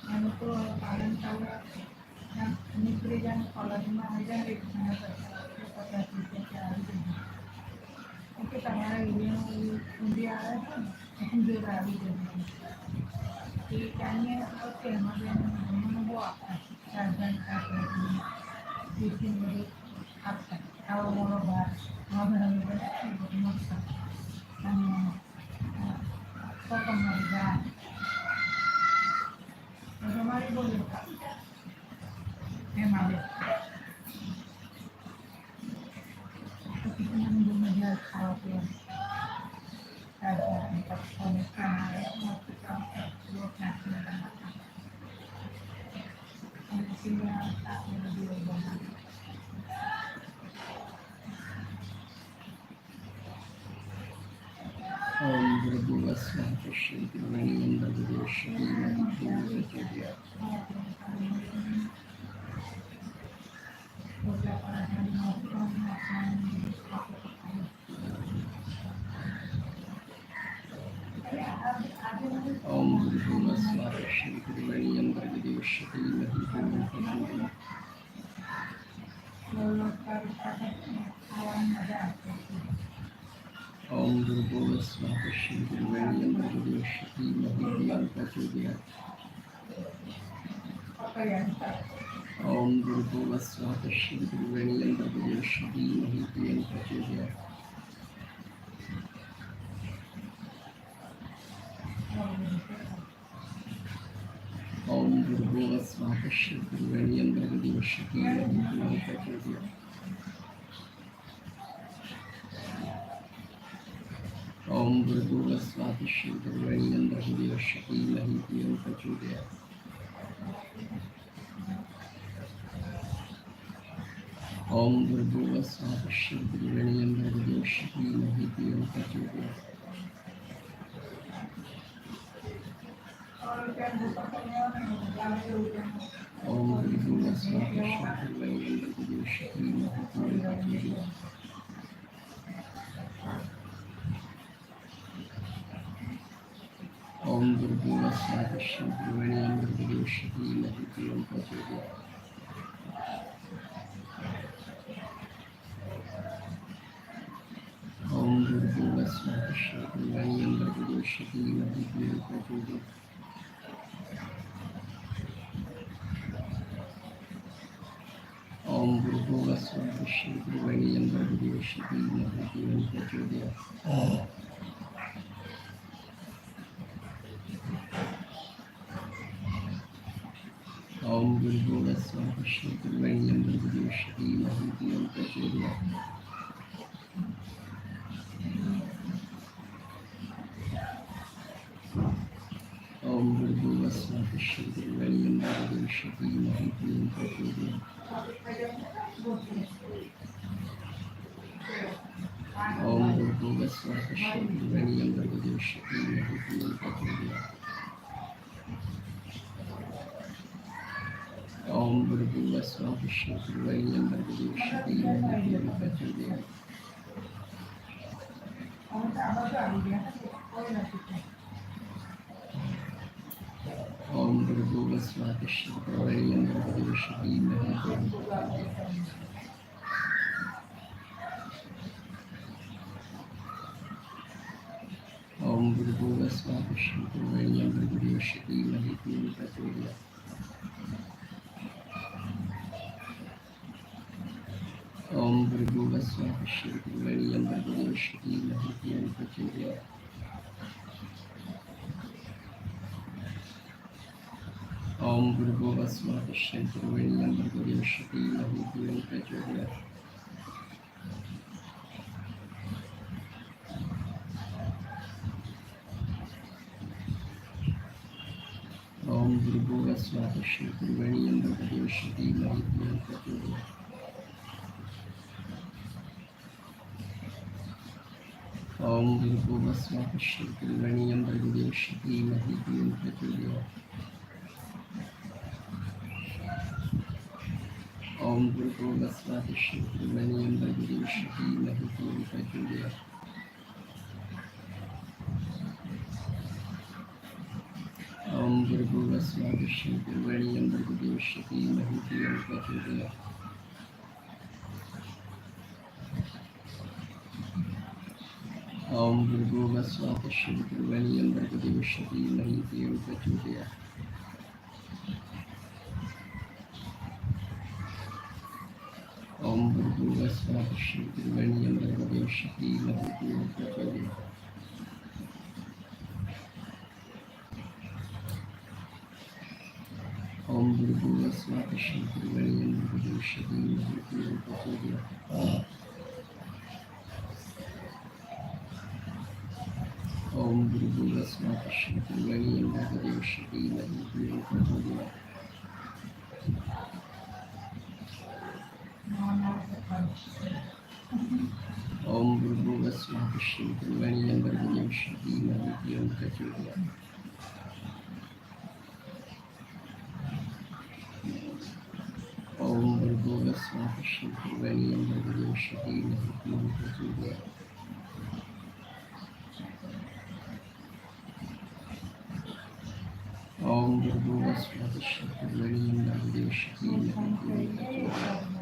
એનું તો પાલન ચાલે નીકળી જાય ને કોલેજમાં આવી જાય એક મહિના કરતા 50 રૂપિયા આવી જાય કે તમારા એરિયામાં ઊંધી આવે છે ને એમ જોડે આવી જાય એ ટાઈમે વખતે એમાં બી મને બહુ આપતા ચાર્જન ટિફિન બધું આપતા આવો મોટો ભાર બધું મસ્ત અને કોકમની દાળ તમારી બોલ્યો એમાં બે પછી મને બહુ મજા આવે ખાવા પીવાની પપ્પાને ખાના લોટ નાખીને બનાવતા અને સીંગડા શાકને બધું બનાવતા ઓમ ભૂર્ભુવસ્સઃ પશ્યન્તિ પ્રચોદયાત ओम भूर्भुवस्सः पश्यन्ति भर्गदेवस्य धीमहि ओम भूर्भुवस्सः पश्यन्ति भर्गदेवस्य धीमहि प्रचोदयात् ओम भूर्भुवस्सः पश्यन्ति भर्गदेवस्य धीमहि प्रचोदयात् ओम भूर्भुवस्सः पश्यन्ति भर्गदेवस्य धीमहि प्रचोदयात् ॐ भूर्भुवस्वातिश्रीर्वण्यं भर्गदेवस्य धीमहि धियो यो प्रचोदयात् ॐ भूर्भुवस्वातिश्रीर्वण्यं भर्गदेवस्य धीमहि धियो यो प्रचोदयात् ॐ भूर्भुवस्वातिश्रीर्वण्यं भर्गदेवस्य धीमहि धियो यो प्रचोदयात् ॐ भूर्भुवस्वातिश्रीर्वण्यं भर्गदेवस्य धीमहि धियो यो प्रचोदयात् ॐ भूर्भुवस्वातिश्रीर्वण्यं भर्गदेवस्य धीमहि धियो यो प्रचोदयात् ॐ भूर्भुवस्वातिश्रीर्वण्यं भर्गदेवस्य धीमहि धियो यो प्रचोदयात् ॐ भूर्भुवस्वातिश्रीर्वण्यं भर्गदेवस्य धीमहि धियो यो प्रचोदयात् ॐ भूर्भुवस्वातिश्रीर्वण्यं भर्गदेवस्य धीमहि धियो यो प्रचोदयात् ॐ भूर्भुवस्वातिश्रीर्वण्यं भर्गदेवस्य धीमहि धियो यो प्रचोदयात् ॐ भूर्भुवस्वातिश्रीर्वण्यं भर्गदेवस्य धीमहि धियो यो प्रचोदयात् ॐ भूर्भुवस्वातिश्रीर्वण्यं भर्गदेवस्य धीमहि धियो यो प्रचोदयात् ॐ भूर्भुवस्वातिश्रीर्वण्यं भर्गदेवस्य धीमहि धियो यो प्रचोदयात् ॐ भूर्भुवस्वातिश्रीर्वण्यं भर्गदेवस्य धीमहि धियो यो प्रचोदयात् ॐ भूर्भुवस्वातिश्रीर्वण्यं भर्गदेवस्य धीमहि धियो यो प्रचोदयात् ॐ भूर्भुवस्वातिश्रीर्वण्यं भर्गदेवस्य धीमहि धियो यो प्रचोदयात् ॐ भूर्भुवस्वातिश्रीर्वण्यं भर्गदेवस्य धीमहि धियो यो प्रचोदयात् ॐ भूर्भुवस्वातिश्रीर्वण्यं भर्गदेवस्य धीमहि धियो यो प्रचोदयात् ॐ भूर्भुवस्वातिश्रीर्वण्यं भर्गदेवस्य धीमहि धियो यो प्रचोदयात् ॐ भूर्भुवस्वातिश्रीर्वण्यं भर्गदेवस्य धीमहि धियो यो प्रचोदयात् ॐ भूर्भुवस्वातिश्रीर्वण्यं भर्गदेवस्य धीमहि धियो यो प्रचोदयात् ॐ भूर्भुवस्वातिश्रीर्वण्यं भर्गदेवस्य धीमहि धियो यो प्रचोदयात् ॐ भूर्भुवस्वातिश्रीर्वण्यं भर्गदेवस्य धीमहि धियो यो प्रचोदयात् ॐ भूर्भुवस्वातिश्रीर्वण्यं भर्गदेवस्य धीमहि धियो यो प्रचोदयात् ॐ भूर्भुवस्वातिश्रीर्वण्यं भर्गदेवस्य धीमहि धियो यो प्रचोदयात् ॐ भूर्भुवस्वातिश्रीर्वण्यं भर्गदेवस्य धीमहि धियो यो प्रचोदयात्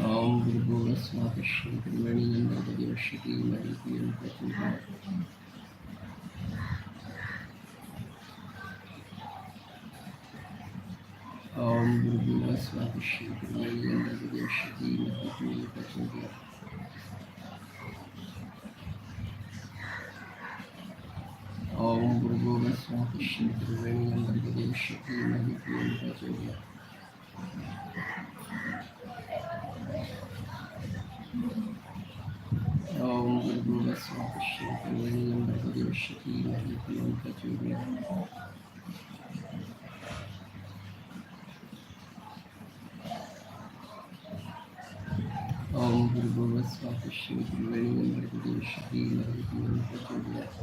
ॐ भूर्भुवस्वातिश्रीर्वण्यं भर्गदेवस्य धीमहि धियो यो प्रचोदयात् ॐ भूर्भुवस्वातिश्रीर्वण्यं भर्गदेवस्य धीमहि धियो यो प्रचोदयात् ॐ भूर्भुवस्वातिश्रीर्वण्यं भर्गदेवस्य धीमहि धियो यो प्रचोदयात् ॐ भूर्भुवस्वापश्येतुर्वरेण्यं भर्गो धीमहि धियो यो न प्रचोदयात्। ॐ भूर्भुवस्वापश्येतुर्वरेण्यं भर्गो धीमहि धियो न प्रचोदयात्।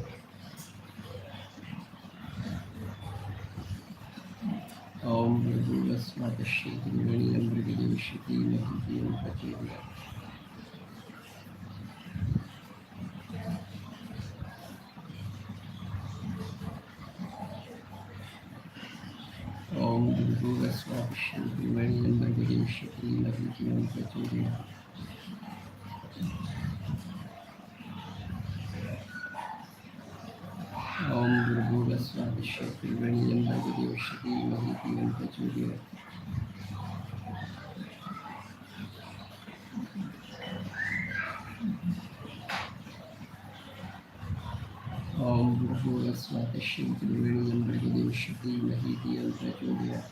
ॐ भूर्भुवस्वापश्येतुर्वरेण्यं भर्गो धीमहि धियो न प्रचोदयात्। ॐ भूर्भुवस्वापश्येतुर्वरेण्यं भर्गो धीमहि धियो न प्रचोदयात्। ॐ भूर्भुवस्वापश्येतुर्वरेण्यं भर्गो धीमहि धियो न प्रचोदयात्। ॐ भूर्भुवस्वापश्येतुर्वरेण्यं भर्गो धीमहि धियो न प्रचोदयात्।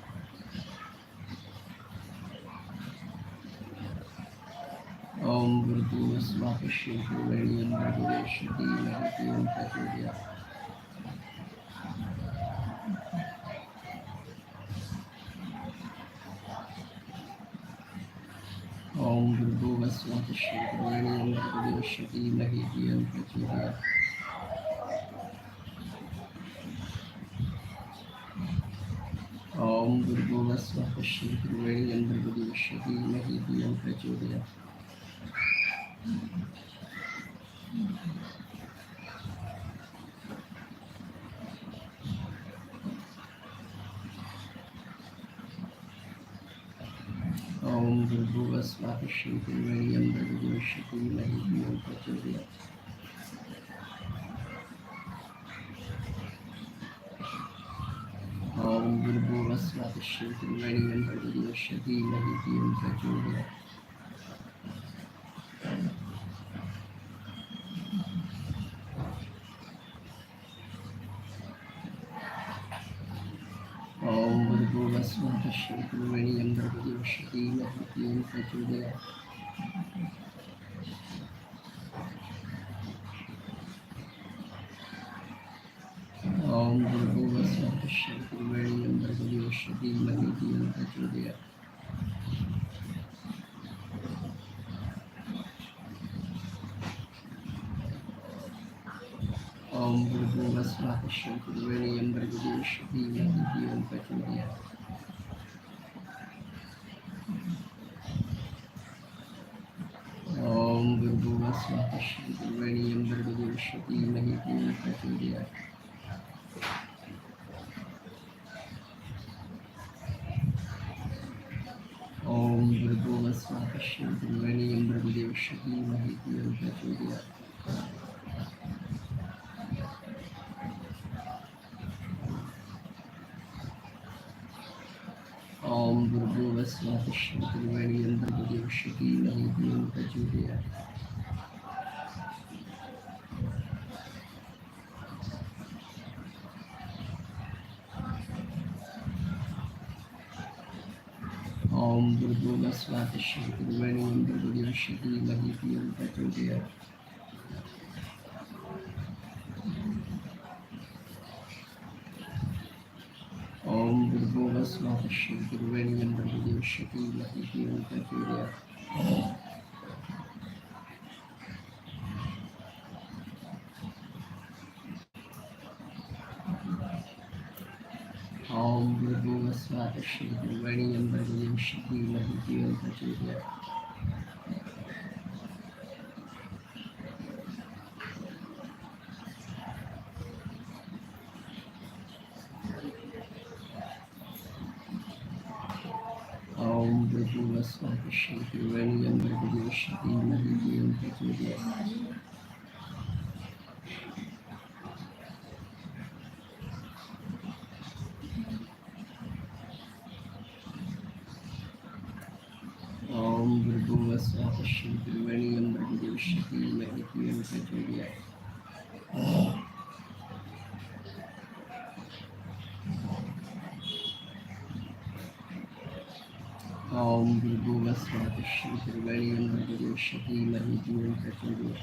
ॐ भूर्भुवस्वापश्येतुर्वरेण्यं भर्गो धीमहि धियो न प्रचोदयात्। ॐ भूर्भुवस्वापश्येतुर्वरेण्यं भर्गो धीमहि धियो न प्रचोदयात्। ॐ भूर्भुवस्वापश्येतुर्वरेण्यं भर्गो धीमहि धियो न प्रचोदयात्। ॐ भूर्भुवस्वापश्येतुर्वरेण्यं भर्गो धीमहि धियो न प्रचोदयात्। ॐ भूर्भुवस्वापश्येतुर्वरेण्यं भर्गो धीमहि धियो न प्रचोदयात्। ॐ भूर्भुवस्वापश्येतुर्वरेण्यं भर्गो धीमहि धियो न प्रचोदयात्। ॐ भूर्भुवस्वापश्येतुर्वरेण्यं भर्गो धीमहि धियो न प्रचोदयात्। ॐ भूर्भुवस्वापश्येतुर्वरेण्यं भर्गो धीमहि धियो न प्रचोदयात्। ॐ भूर्भुवस्वापश्येतुर्वरेण्यं भर्गो धीमहि धियो न प्रचोदयात्। ॐ भूर्भुवस्वापश्येतुर्वरेण्यं भर्गो धीमहि धियो न प्रचोदयात्। ॐ भूर्भुवस्वापश्येतुर्वरेण्यं भर्गो धीमहि धियो न प्रचोदयात्। ॐ भूर्भुवस्वापश्येतुर्वरेण्यं भर्गो धीमहि धियो न प्रचोदयात्। ॐ भूर्भुवस्वापश्येतुर्वरेण्यं भर्गो धीमहि धियो न प्रचोदयात्। ॐ भूर्भुवस्वापश्येतुर्वरेण्यं भर्गो धीमहि धियो न प्रचोदयात्। ॐ भूर्भुवस्वापश्येतुर्वरेण्यं भर्गो धीमहि धियो न प्रचोदयात्। ॐ भूर्भुवस्वापश्येतुर्वरेण्यं भर्गो धीमहि धियो न प्रचोदयात्। ॐ भूर्भुवस्वापश्येतुर्वरेण्यं भर्गो धीमहि धियो न प्रचोदयात्।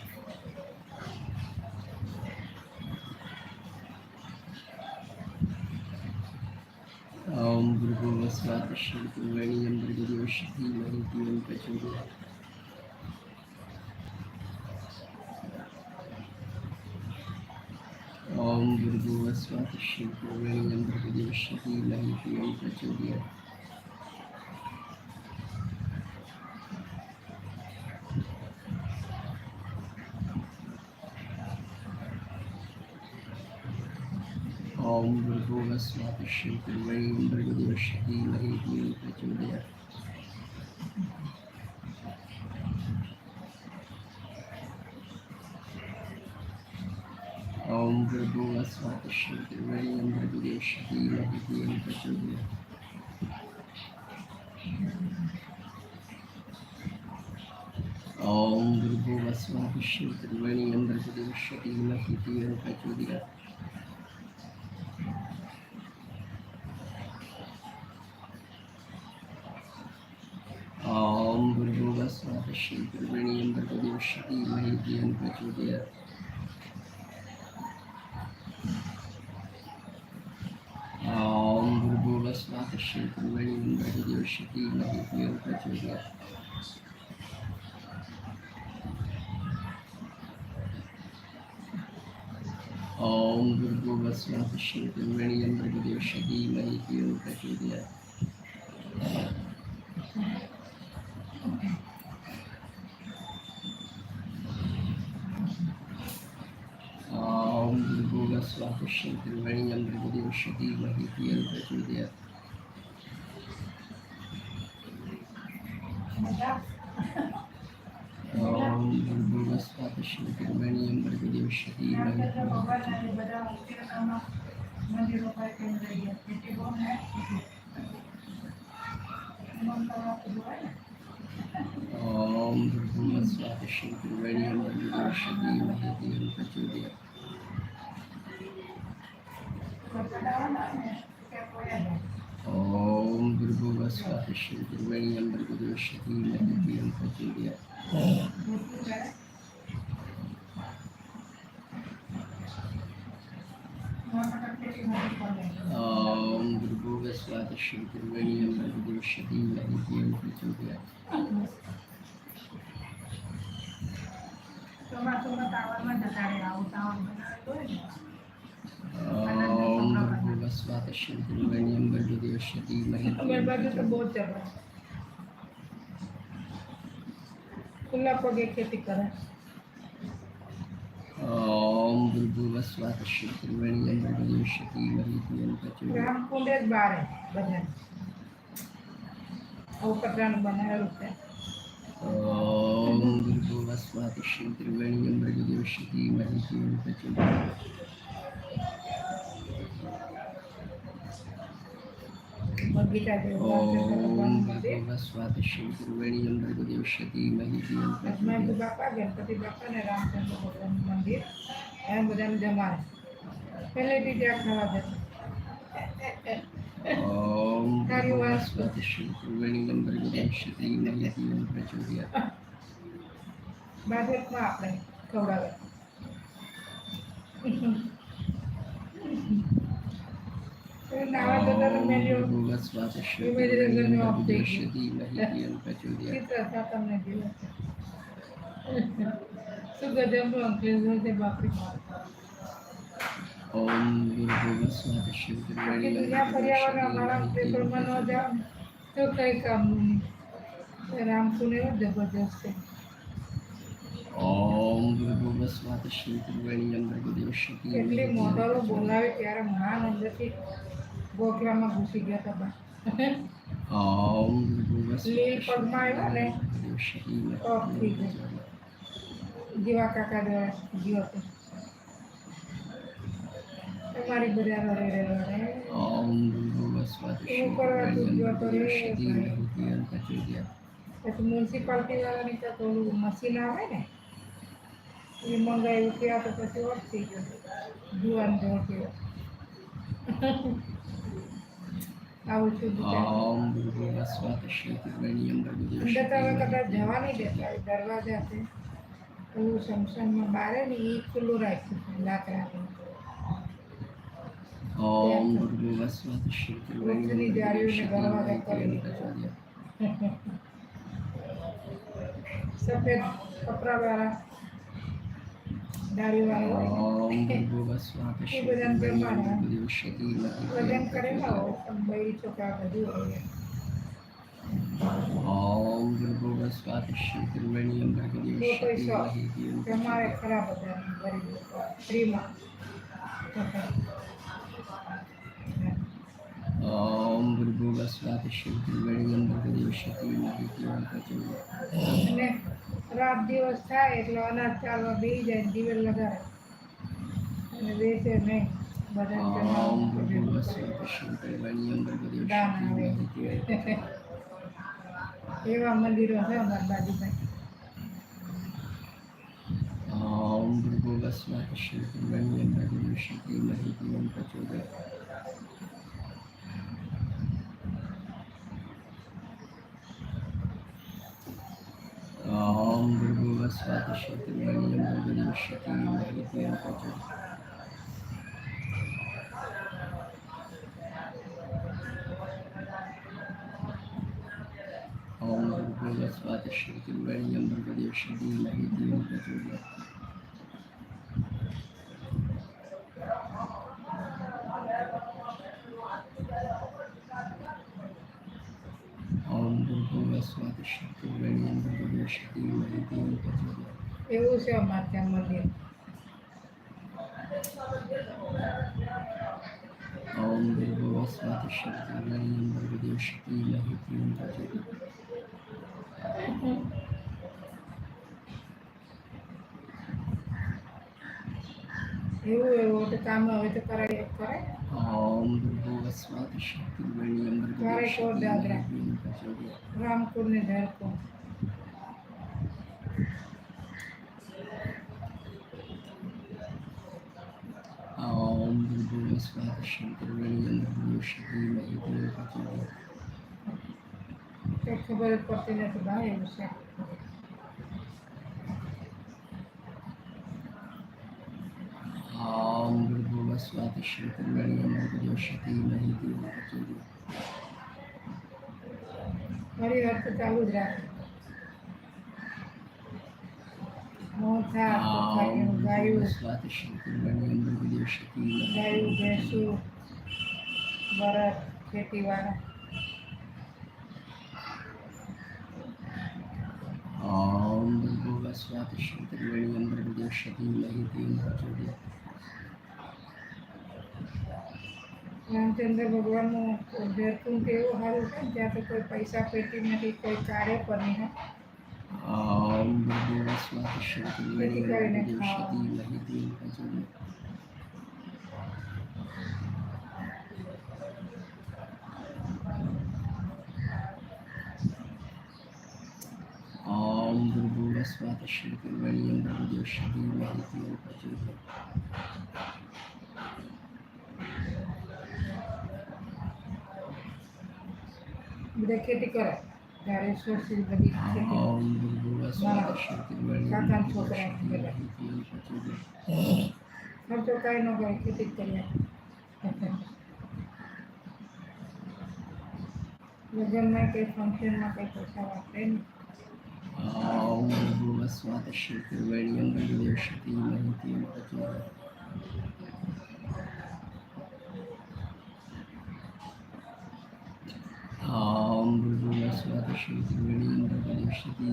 ओम भूर्भुवस्वात् शीतुर्वणीयं भर्गदेवस्य धीमहि धियो यो प्रचोदयात्। ओम भूर्भुवस्वात् शीतुर्वणीयं भर्गदेवस्य धीमहि धियो यो प्रचोदयात्। ओम भूर्भुवस्वात् शीतुर्वणीयं भर्गदेवस्य धीमहि धियो यो प्रचोदयात्। ओम भूर्भुवस्वात् शीतुर्वणीयं भर्गदेवस्य धीमहि धियो यो प्रचोदयात्। ओम भूर्भुवस्वात् शीतुर्वणीयं भर्गदेवस्य धीमहि धियो यो प्रचोदयात्। ओम भूर्भुवस्वात् शीतुर्वणीयं भर्गदेवस्य धीमहि धियो यो प्रचोदयात्। ओम भूर्भुवस्वात् शीतुर्वणीयं भर्गदेवस्य धीमहि धियो यो प्रचोदयात्। ओम भूर्भुवस्वात् शीतुर्वणीयं भर्गदेवस्य धीमहि धियो यो प्रचोदयात्। ओम भूर्भुवस्वात् शीतुर्वणीयं भर्गदेवस्य धीमहि धियो यो प्रचोदयात्। ओम भूर्भुवस्वात् शीतुर्वणीयं भर्गदेवस्य धीमहि धियो यो प्रचोदयात्। ओम भूर्भुवस्वात् शीतुर्वणीयं भर्गदेवस्य धीमहि धियो यो प्रचोदयात्। ओम भूर्भुवस्वात् शीतुर्वणीयं भर्गदेवस्य धीमहि धियो यो प्रचोदयात्। ओम भूर्भुवस्वात् शीतुर्वणीयं भर्गदेवस्य धीमहि धियो यो प्रचोदयात्। ओम भूर्भुवस्वात् शीतुर्वणीयं भर्गदेवस्य धीमहि धियो અમારી यो બાજુ તો બહુ प्रचोदयात्। ચલે ખુલ્લા પગે ખેતી કરે. ओम भूर्भुवस्वात् शीतुर्वणीयं भर्गदेवस्य धीमहि धियो यो प्रचोदयात्। રામકુંડ જ બારે બધા આવું કચરાનું બનાવેલું છે. ओम भूर्भुवस्वात् शीतुर्वणीयं भर्गदेवस्य धीमहि धियो यो प्रचोदयात्। બગીચા જેવું લાગે છે ओम ભગવાનનું મંદિર. भूर्भुवस्वात् शीतुर्वणीयं भर्गदेवस्य धीमहि धियो यो હનુમાનજી प्रचोदयात्। બાપા ગણપતિ બાપા ને રામચંદ્ર ભગવાનનું મંદિર એમ બધાને જમાડે. પહેલેથી ત્યાં ખાવા જતા. ओम भूर्भुवस्वात् शीतुर्वणीयं भर्गदेवस्य धीमहि धियो यो प्रचोदयात्। બાજેટમાં આપણે ખવડાવે. નાવા જતા તો મેલ્યો ओम भूर्भुवस्वात् शीतुर्वणीयं भर्गदेवस्य धीमहि धियो यो प्रचोदयात्। ચિત્ર હતા તમને જીવે છે. શું ગજબનું અંગ્રેજો છે બાપરી. ओम भूर्भुवस्वात् આખી शीतुर्वणीयं દુનિયા ફર્યાવાના અમારા भर्गदेवस्य धीमहि પેપરમાં ન धियो यो જાઓ ને તો કઈ કામનું નહીં. રામકુંડ એવો જબરજસ્ત છે. ओम भूर्भुवस्वात् शीतुर्वणीयं भर्गदेवस्य धीमहि કેટલી धियो यो મોટરો प्रचोदयात्। બોલાવે ત્યારે મહાન અંદરથી ગોખલામાં ઘૂસી ગયા હતા બા. ओम भूर्भुवस्वात् લીલ પગમાં આવ્યા ને भर्गदेवस्य धीमहि તો થઈ धियो यो ગયું. प्रचोदयात्। જીવા કાકા દ્વારા જીવો હતો. તમારી બધા રડે રડે. ओम भूर्भुवस्वात् એવું કરવા તું शीतुर्वणीयं જો તો રે भर्गदेवस्य ભાઈ. धीमहि धियो यो प्रचोदयात्। પછી મ્યુનિસિપાલિટી વાળાની તો પેલું મશીન આવે ને એ મંગાવ્યું ત્યાં તો પછી ઓફ થઈ ગયો. જુવાન જેવો કેવો. આવું છું બિચારું. ओम भूर्भुवस्वात् शीतुर्वणीयं અંદર भर्गदेवस्य તો હવે धीमहि કદાચ धियो यो જવા નહીં દેતા એ દરવાજા છે એવું સમસનમાં બારે ને એ ખુલ્લું રાખ્યું છે લાકડાથી. ઓમ ભૂર્ભુવસ્વાત પૃથ્વીની જાળીઓને દરવાજા કરી દીધા. સફેદ કપડાવાળા દાઢીવાળા હોય ઓમ ભૂર્ભુવસ્વાત એ બધાને જમવાના. શક્તિ વજન કરેલા હોય પણ બૈરી છોકરા બધું હોય. ઓમ ભૂર્ભુવસ્વાત શક્તિર્વણ્યમ ભગવતી તો પૈસો શક્તિ તમારે ખરા બધા ગરીબ લોકો ફ્રીમાં. ઓમ ભૂર્ભુવસ્વાત શક્તિર્વણ્યમ ભગવતી શક્તિ અને રાત દિવસ થાય એટલે અનાજ ચાલવા બેસી જાય ને દિવેલ લગાડે અને બેસે નહીં બધા ઓમ જમવાનું ભૂર્ભુવસ્વાત શક્તિર્વણ્યમ ભગવતી દાન શક્તિ આવે. એવા મંદિરો છે અમારા બાજુમાં. ઓમ ભૂર્ભુવસ્વાત શક્તિર્વણ્યમ ભગવતી શક્તિ ઓમ ભૂર્ભુવસ્વાત શક્તિર્વણ્યમ ભગવતી શક્તિ ઓમ ભૂર્ભુવસ્વાત શક્તિર્વણ્યમ ભગવતી શક્તિ ઓમ ભૂર્ભુવસ્વાત શક્તિર્વણ્યમ ભગવતી શક્તિ એવું છે અમારે ત્યાં મંદિર. ઓમ ભૂર્ભુવસ્વાત શક્તિર્વણ્યમ ભગવતી શક્તિ એવું તો કામ હવે તો કરાય કરાય. ઓમ ભૂર્ભુવસ્વાત શક્તિર્વણ્યમ તારે ભગવતી કોણ દાદરા? શક્તિ રામકુળ ને ઝારકો. ઓમ ભૂર્ભુવસ્વાત શક્તિર્વણ્યમ ભગવતી શક્તિ કંઈ ખબર જ પડતી નથી ભાઈ એવું છે. ઓમ ભૂર્ભુવસ્વાત શક્તિર્વણ્યમ ભગવતી શક્તિ મારી વાત તો ચાલુ જ રાખે. મોથા ઓમ ગાયું ભૂર્ભુવસ્વાત શક્તિર્વણ્યમ ભગવતી શક્તિ ગાયું ભેંસું બળદ ખેતીવાળા. ઓમ ભૂર્ભુવસ્વાત શક્તિર્વણ્યમ ભગવતી શક્તિ રામચંદ્ર ભગવાનનું ઝરકું કે એવું સારું છે ને ત્યાં તો કોઈ પૈસા પેટી નથી, કોઈ કાર્ય પણ નહીં. ઓમ ભૂર્ભુવસ્વાત શક્તિર્વણ્યમ ભગવતી શક્તિ ઓમ ભૂર્ભુવસ્વાત શક્તિર્વણ્યમ ભગવતી શક્તિ બધા ખેતી કરે ત્યારે સોશિયલ બધી ખેતી. ઓમ ભૂર્ભુવસ્વાત શક્તિર્વણ્યમ કાકાના છોકરા બધા ખર્ચો કાંઈ ન કરે, ખેતી જ કર્યા. લગ્નમાં કંઈ ફંક્શનમાં કંઈ પૈસા વાપરે નહીં. ઓમ ભૂર્ભુવસ્વાત શક્તિર્વણ્યમ ભગવતી શક્તિ ઓમ ભૂર્ભુવસ્વાત શક્તિર્વણ્યમ ભગવતી શક્તિ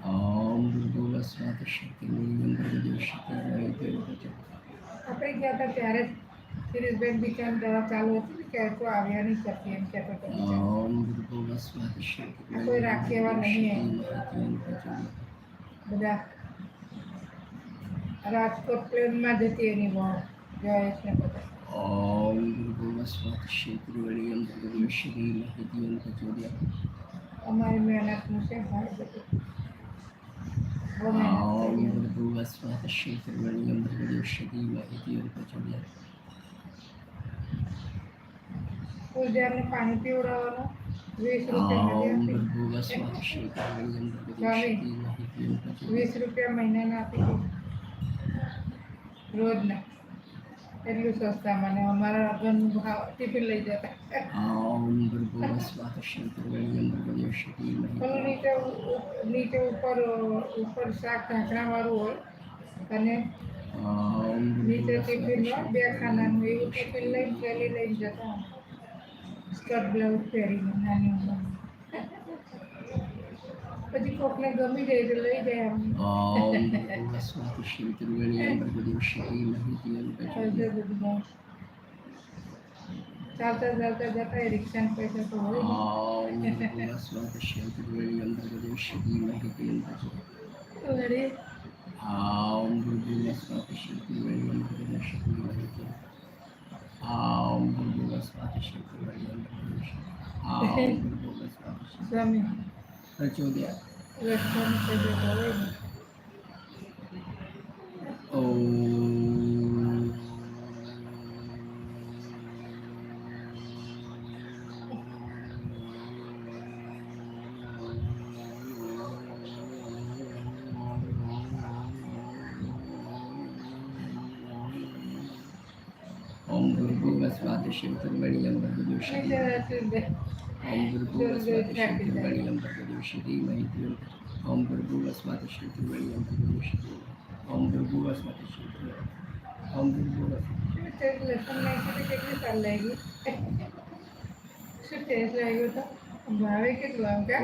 ઓમ ભૂર્ભુવસ્વાત શક્તિર્વણ્યમ ભગવતી શક્તિ આપણે ગયા હતા ત્યારે જ શિરીષબેન બિચારી દવા ચાલુ હતી ને કે તો આવ્યા નહીં કરતી એમ કહેતો હતો બિચારો. ઓમ ભૂર્ભુવસ્વાત કોઈ રાખે એવા નહીં. શક્તિર્વણ્યમ બધા રાજકોટ પ્લેનમાં જતી એની બહુ જયેશને બધા. ઓમ ભૂર્ભુવસ્વાત શક્તિર્વણ્યમ ભગવતી શક્તિ અમારી મહેનતનું છે ભાઈ બધું. બહુ મહેનત ઓમ કરી. ભૂર્ભુવસ્વાત શક્તિર્વણ્યમ ભગવતી શક્તિ ફૂલઝાડને પાણી પીવડાવવાનું ₹20 ॐ भूर्भुवस्वः श्रीकर्मण्यं भर्गो देवस्य धीमहि धियो ₹20 મહિનાના આપી દો રોજના. એટલું સસ્તા મને અમારા ઘરનું ભાવ ટિફિન લઈ જતા. ॐ भूर्भुवस्वः श्रीकर्मण्यं भर्गो देवस्य धीमहि પેલું નીચે ઉપર શાક ઢાંકણાવાળું હોય અને ॐ નીચે ટિફિન भूर्भुवस्वः હોય 2 ખાનાનું એવું ટિફિન લઈને થેલી લઈને જતા સ્કર્ટ બ્લાઉઝ પહેરીને નાની ઉંમર પછી કોકને ગમી જાય તો લઈ જાય અમને. ॐ भूर्भुवस्वः श्रीकर्मण्यं भर्गो देवस्य धीमहि धियो અડધો प्रचोदयात् બધું ચાલતા ચાલતા જતા એ રિક્ષાના પૈસા તો હોય ને. ॐ भूर्भुवस्वः श्रीकर्मण्यं भर्गो देवस्य धीमहि धियो प्रचोदयात् વળી ॐ भूर्भुवस्वः श्रीकर्मण्यं भर्गो देवस्य धीमहि धियो ॐ भूर्भुवस्वः श्रीकर्मण्यं भर्गो देवस्य ॐ भूर्भुवस्वः સ્વામી प्रचोदयात् રસ્તાના પૈસા તો હોય ને. ॐ भूर्भुवस्वः श्रीकर्मण्यं भर्गो देवस्य નીચે રાખી દે. ॐ भूर्भुवस्वः श्रीकर्मण्यं भर्गो देवस्य धीमहि धियो ॐ भूर्भुवस्वः श्रीकर्मण्यं भर्गो देवस्य धीमहि ॐ भूर्भुवस्वः श्रीकर्मण्यं ॐ भूर्भुवस्वः તે લસણ નાખીને કેટલી સાલ લાગી શું ટેસ્ટ લાગ્યો તો ભાવે કેટલું આમ કા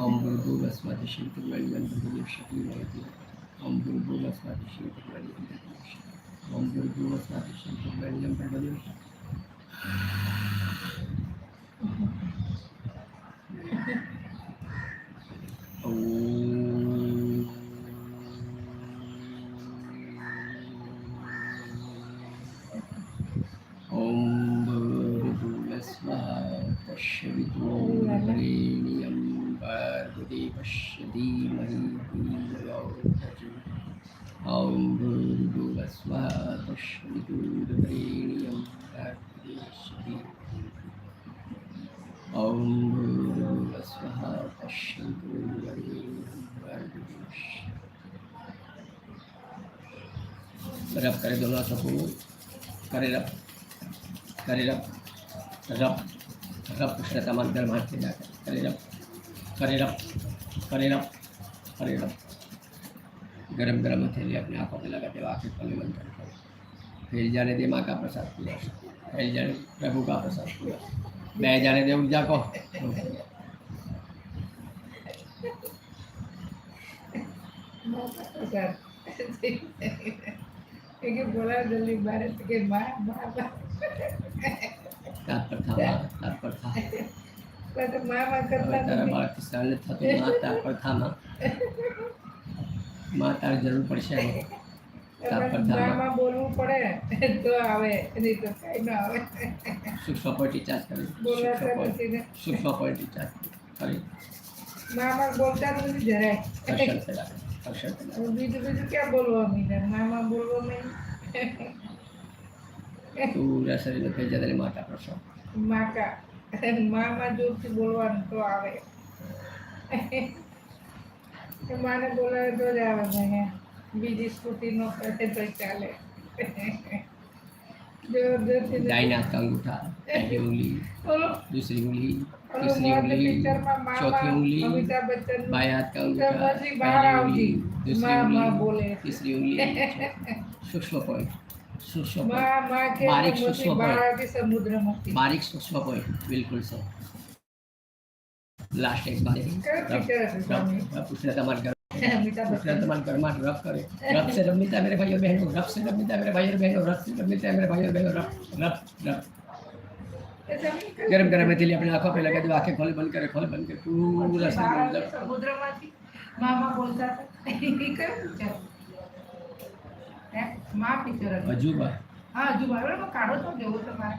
ॐ भूर्भुवस्वः श्रीकर्मण्यं भर्गो देवस्य धीमहि धियो ॐ भूर्भुवस्वः श्रीकर्मण्यं भर्गो देवस्य ॐ भूर्भुवस्वः श्रीकर्मण्यं भर्गो देवस्य ॐ भूर्भुवस्वः तस्सवितुर्वरेण्यं भर्गो देवस्य धीमहि धियो यो प्रचोदयात् ॐ भूर्भुवस्वः तस्सवितुर्वरेण्यं भर्गो देवस्य धीमहि ॐ भूर्भुवस्वः तस्सवितुर्वरेण्यं भर्गो देवस्य रब करे दोनों हाथों को करे रब रब कृष्ण तमाम गर्म हाथ से जाकर करे रब गरम गरम हथेली अपने आंखों पे लगाते हुए आंखें खोले बंद कर फैल जाने दे माँ का प्रसाद पूरा फैल जाने प्रभु का प्रसाद पूरा बह जाने दे ऊर्जा को કે બોલા જલ્દી બારે કે માં ताप पर था તો માં કરતા तारा बालक की साल था तो माँ ताप पर था माँ तार जरूर परेशान है ताप पर था મામાં બોલવું પડે તો આવે નહીં તો કઈ ના આવે सूक्ष्म पॉइंट चार्ज करें બોલાતા નથી ને सूक्ष्म पॉइंट चार्ज करें મામા બોલતા નથી જરાય अक्षर से लगा अक्षर से लगा બીજું બીજું ક્યાં બોલવા મીને મામા બોલવા નહીં पूरा शरीर में भेजा दे माता प्रसाद માકા મામા જોરથી બોલવાનું તો આવે માને બોલાવે તો જ આવે મને બીજી સ્કૂટી નો કરે તો ચાલે જોર જોરથી दाहिने हाथ का अंगूठा पहली उंगली ઓલો दूसरी उंगली ઓલો तीसरी મોટે उंगली પિક્ચરમાં चौथी મામા उंगली અમિતાભ બચ્ચન बाएं हाथ का अंगूठा समझी बाहर पहली आओगी। उंगली दूसरी माँ माँ उंगली बोले। तीसरी उंगली सूक्ष्म पॉइंट सूक्ष्म માં पॉइंट માં કે બારીક મોટી સૂક્ષ્મ બહાર point. આવતી સમુદ્રમાંથી बारीक सूक्ष्म पॉइंट बिल्कुल सही लास्ट एक बार क्या picture है स्वामी? पूछना तुम्हारे घर અમિતાભ पूछना બચ્ચન तुम्हारे घर में रब करे रब से रब मिलता है मेरे भाई और बहनों रब से रब मिलता है मेरे भाई और बहनों रब से रब मिलता है मेरे भाई और बहनों रब रब रब એ જમીન કઈ? गरम गरम हथेली अपनी आंखों पे लगा दो आंखें खोले बंद करे पूरा બહાર शरीर આવતી मतलब સમુદ્રમાંથી મામા બોલતા હતા એ કયું પિક્ચર હે માં પિક્ચર હતું अजूबा હા હજુ બરાબર કાઢો તો જેવું તમારે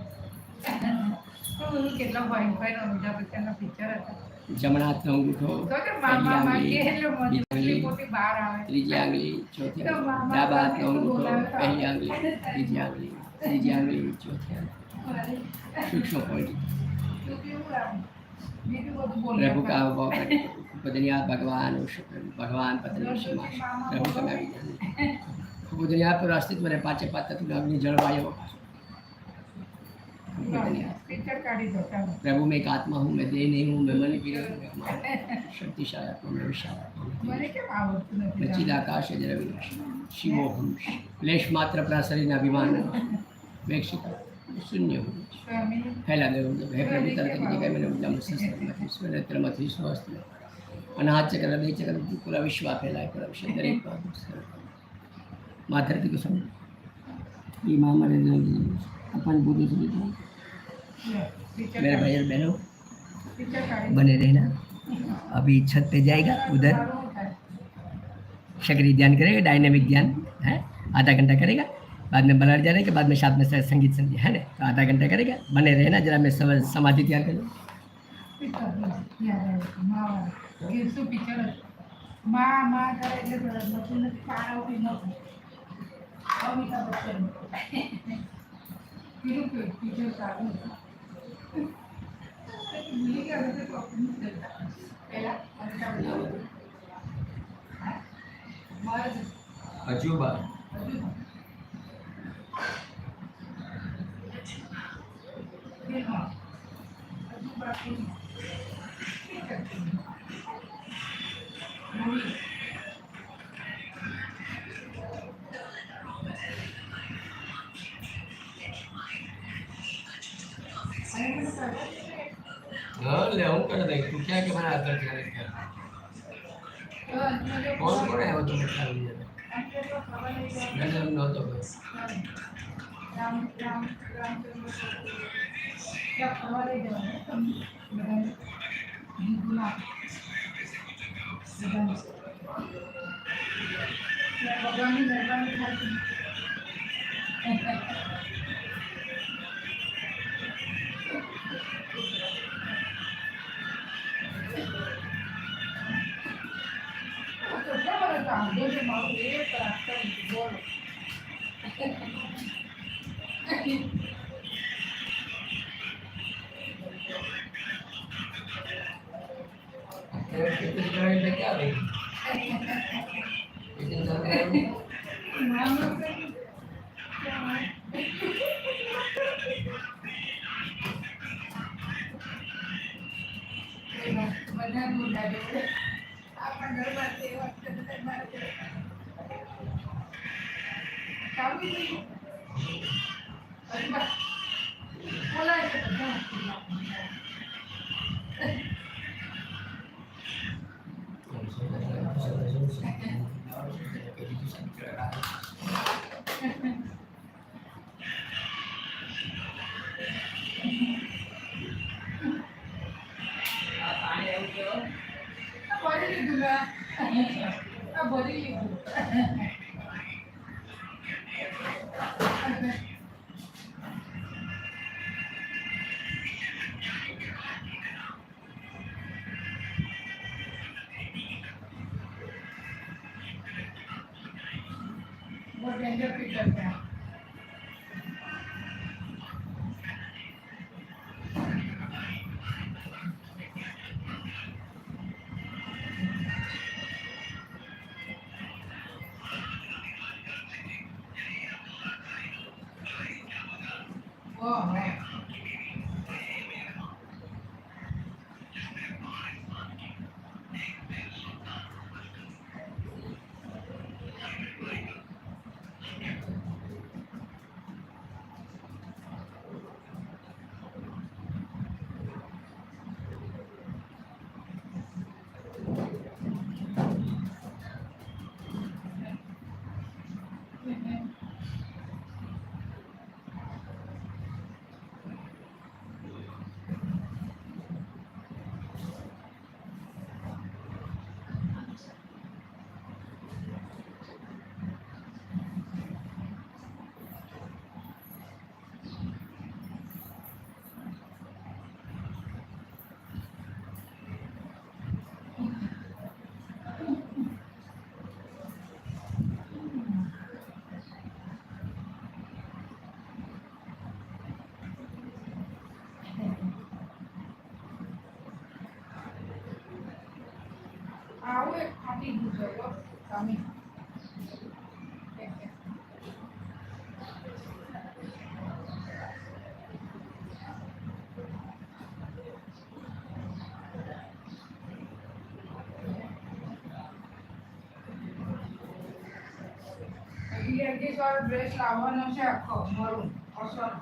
કેટલા ભાઈ ભાઈ અમિતાભ બચ્ચનના પિક્ચર હતા. જમણા હાથનો અંગૂઠો, તો કે પહેલી મામા માં આંગળી, કે એટલે બીજી મોટી આંગળી, મોટી બહાર આવે. ત્રીજી આંગળી, ચોથી તો આંગળી, મામા ડાબા હાથનો કેટલું અંગૂઠો, બોલાવે તો પહેલી આંગળી, બીજી આંગળી, ત્રીજી આંગળી, ચોથી આંગળી. સૂક્ષ્મ પોઈન્ટ. તો કેવું આમ બીજું બધું પ્રભુ કા બોલ્યા पूजनिया भगवान भगवान पत्नी प्रभु તમે આવી ગયા પૂજનિયા પર અસ્તિત્વ ને પાંચે પાંચ તત્વ અગ્નિ જળ વાયુ પિક્ચર કાઢી દો ચાલો. प्रभु में एक आत्मा हूँ मैं देह नहीं हूँ मैं मन भी नहीं हूँ मैं शक्तिशाली आत्मा मैं विशाल आत्मा મને કેમ આવડતું मैं નથી चिदाकाश है जरा विनाश शिवो हूँ लेश मात्र अपना शरीर न अभिमान वेक्षित शून्य हूँ સ્વામી फैला दे हे प्रभु तरह की जगह मैंने उद्यम से नेत्र मत स्वस्थ अनाथ चक्र हृदय चक्र पूरा विश्व फैलाए पूरा विश्व दरेक माँ धरती को समझ ये माँ हमारे अपन बुद्धि से પિક્ચર मेरे भाई और बहनों પિક્ચર કાઢી बने रहना अभी छत पे जाएगा उधर સારું થાય. सक्रिय ध्यान करेगा डायनेमिक ध्यान है आधा घंटा करेगा बाद में बलर जाने के बाद में साथ में संगीत संध्या है ना तो आधा घंटा करेगा बने रहना जरा मैं समाधि तैयार करूँ પિક્ચર યાદ આવ્યું માવા એ શું પિક્ચર હતું માં માં કરે એટલે નથી નથી પારાવતી નથી અમિતાભ બચ્ચન કીધું કે પિક્ચર સારું હતું. ભૂલી ગયા હવે તો પહેલા અમિતાભ બચ્ચન હા? મારે अजूबा હજુ હા હજુ બાકી મૂવી हाँ ले आऊँ कर देंगे तू क्या क्या बना कर कौन कौन है वो तुम्हें खा लिया मैंने हम नौ तो રામ રામ રામચંદ્ર ત્યાં ફરવા લઈ જવાનું બધાને હિન્દુના બધાને ત્યાં ભગવાનની મહેરબાની થાય છે. કેટલા બધા કાંદો છે મારું એક રાખતા નથી બોલો. कितने जगह लेके आ रही कितने जगह નામ નથી. બધા ગુંડા જોડે આપણા ઘરમાં તે વખતે મારે કાવી નહીં. અરે બા બોલાય છે બધા. ભરી લીધું મેં ભરી લીધું. બહુ ડેન્જર પિક્ચર છે. ઓહો આવું એક ફાટી ગયું છે લો તમે લેડીઝ વાળો ડ્રેસ લાવવાનો છે આખો મરું અસર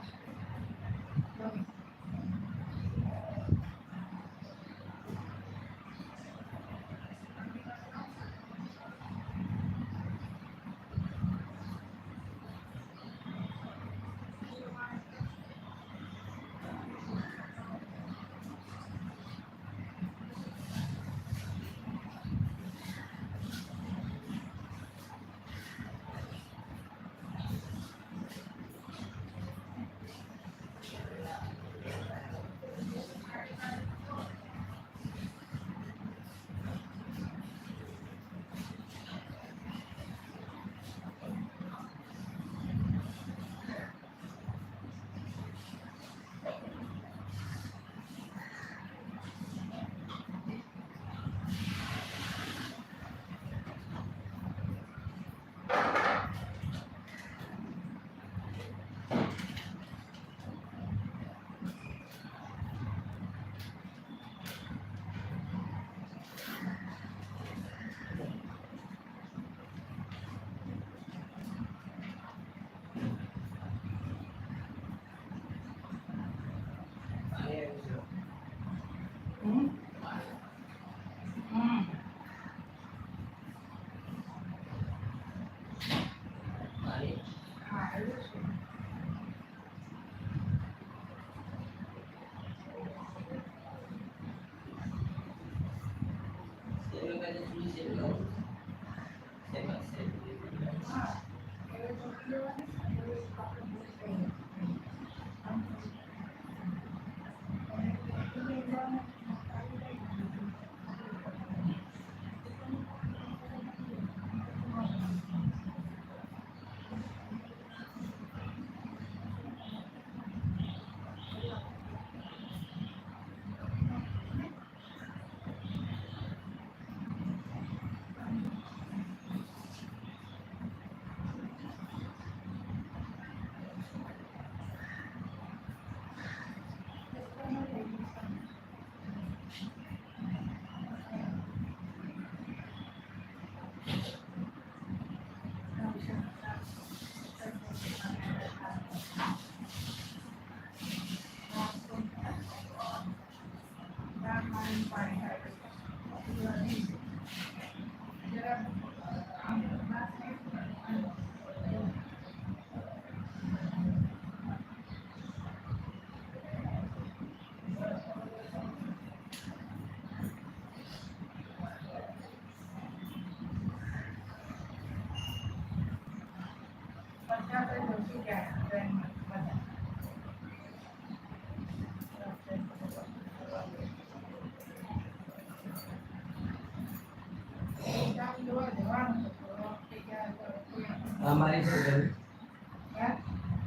આ મારી છે ઘર.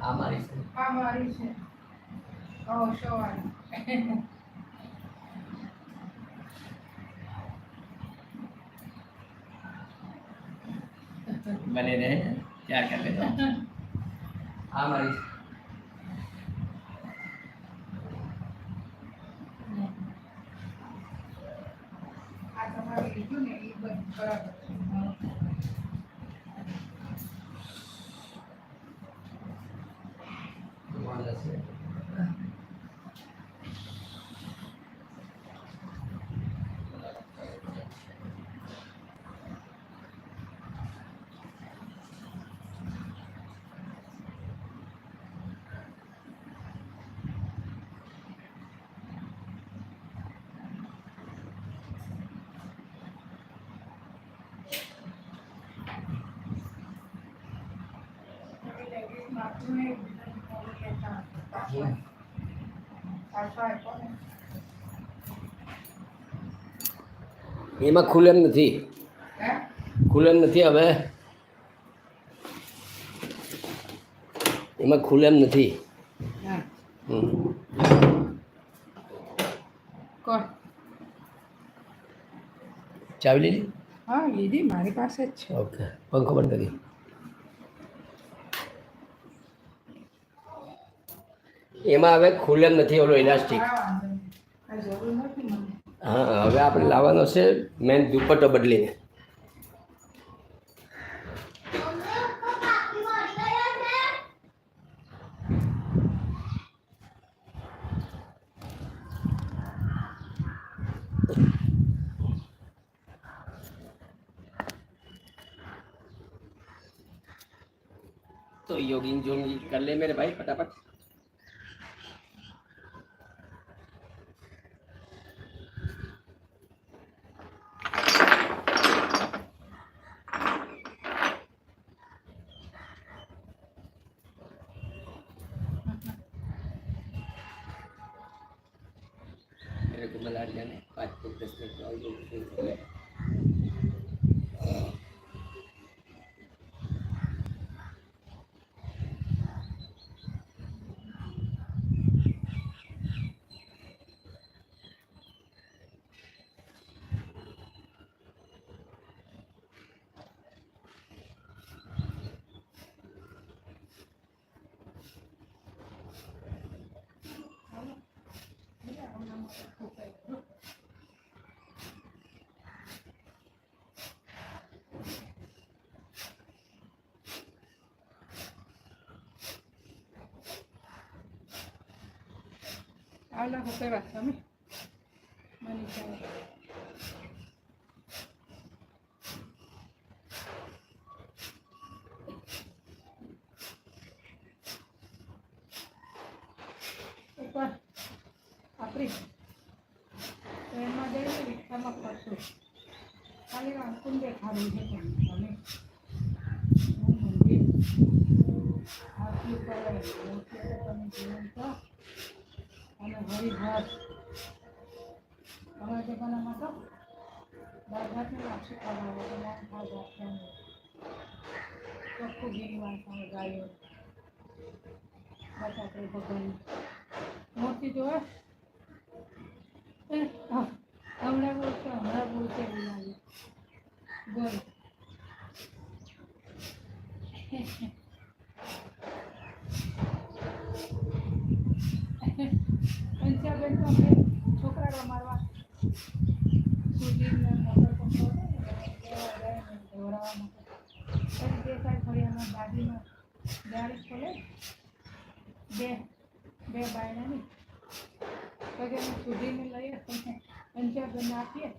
આ મારી છે. આ મારી છે સવારે बने रहे तैयार कर लेता हूँ हाँ मारी આ તમારે લીધું ને એ બધું બરાબર એમાં ખુલે એમ નથી ખુલે એમ નથી હવે એમાં ખુલે એમ નથી ચાવી લીધી? હા લીધી, મારી પાસે જ છે. ઓકે, પંખો બંધ કરી. એમાં હવે ખુલે એમ નથી ઓલો ઇલાસ્ટિક. હા વાંધો નહીં, કાંઈ જરૂર નથી મને. હા, હવે આપણે લાવવાનો છે મેન દુપટ્ટો બદલીને. तो योगिंग जोगिंग कर ले मेरे भाई फटाफट. मेरे को मलाड जाने 5 से 10 मिनट और योगिंग कर ले. Habla José Basami. Manita. ઉપર આપણી ટ્રેનમાં જઈને રિક્ષામાં ફરશું. ખાલી વાંચું દેખાડું છે તમે મંદિર આરતી કરે તમે જીવન છો અને હરિભર અમારા જમાનામાં તો દાદાને લાક્ષી ખવડાવે તો મન ખાવ રાખવાનું ચોખ્ખું ઘી વાંચવાનું ગાયો બસ આપણે ભગવાન મોતી જોવે હમણાં બોલશે એવું લાગે બોલ પંચાબેન તો આપણે છોકરા રમાડવા સુધીને મોટર પંખો દોડાવવા માટે પછી બે સાઈડ ફળિયામાં દાદીમાં ગાડી ખોલે બે બાયણાની પછી અમે સુધીને લઈએ પંચાબેનને આપીએ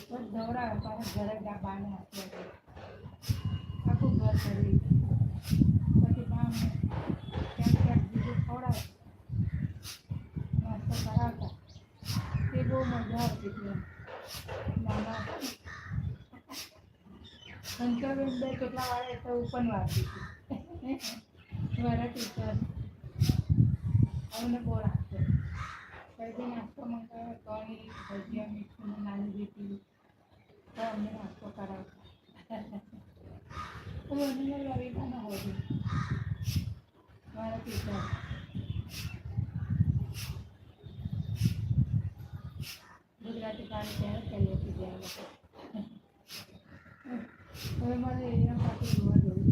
બસ દોડાવે પાછા ઘરે બાને આપીએ આખું ઘર કરી પછી કામ ક્યાંક બીજું ખવડાવે નાસ્તો કરાવતા તે બહુ મજા આવતી હતી નાના પંચાબેન બે કેટલા વાળે તો પણ વાંચી હતી મારા ટીચર અમને બહુ રાખતો કઈ નાસ્તો મંગાવે કણી ભજીયા મીઠું નાની દીધી તો અમને નાસ્તો કરાવતા તો મને રવિતા ન હોતી મારા ટીચર ગુજરાતી પાણી ત્યારે કહીએ છીએ ત્યારે હવે મારે એના પાસે જોવા જવું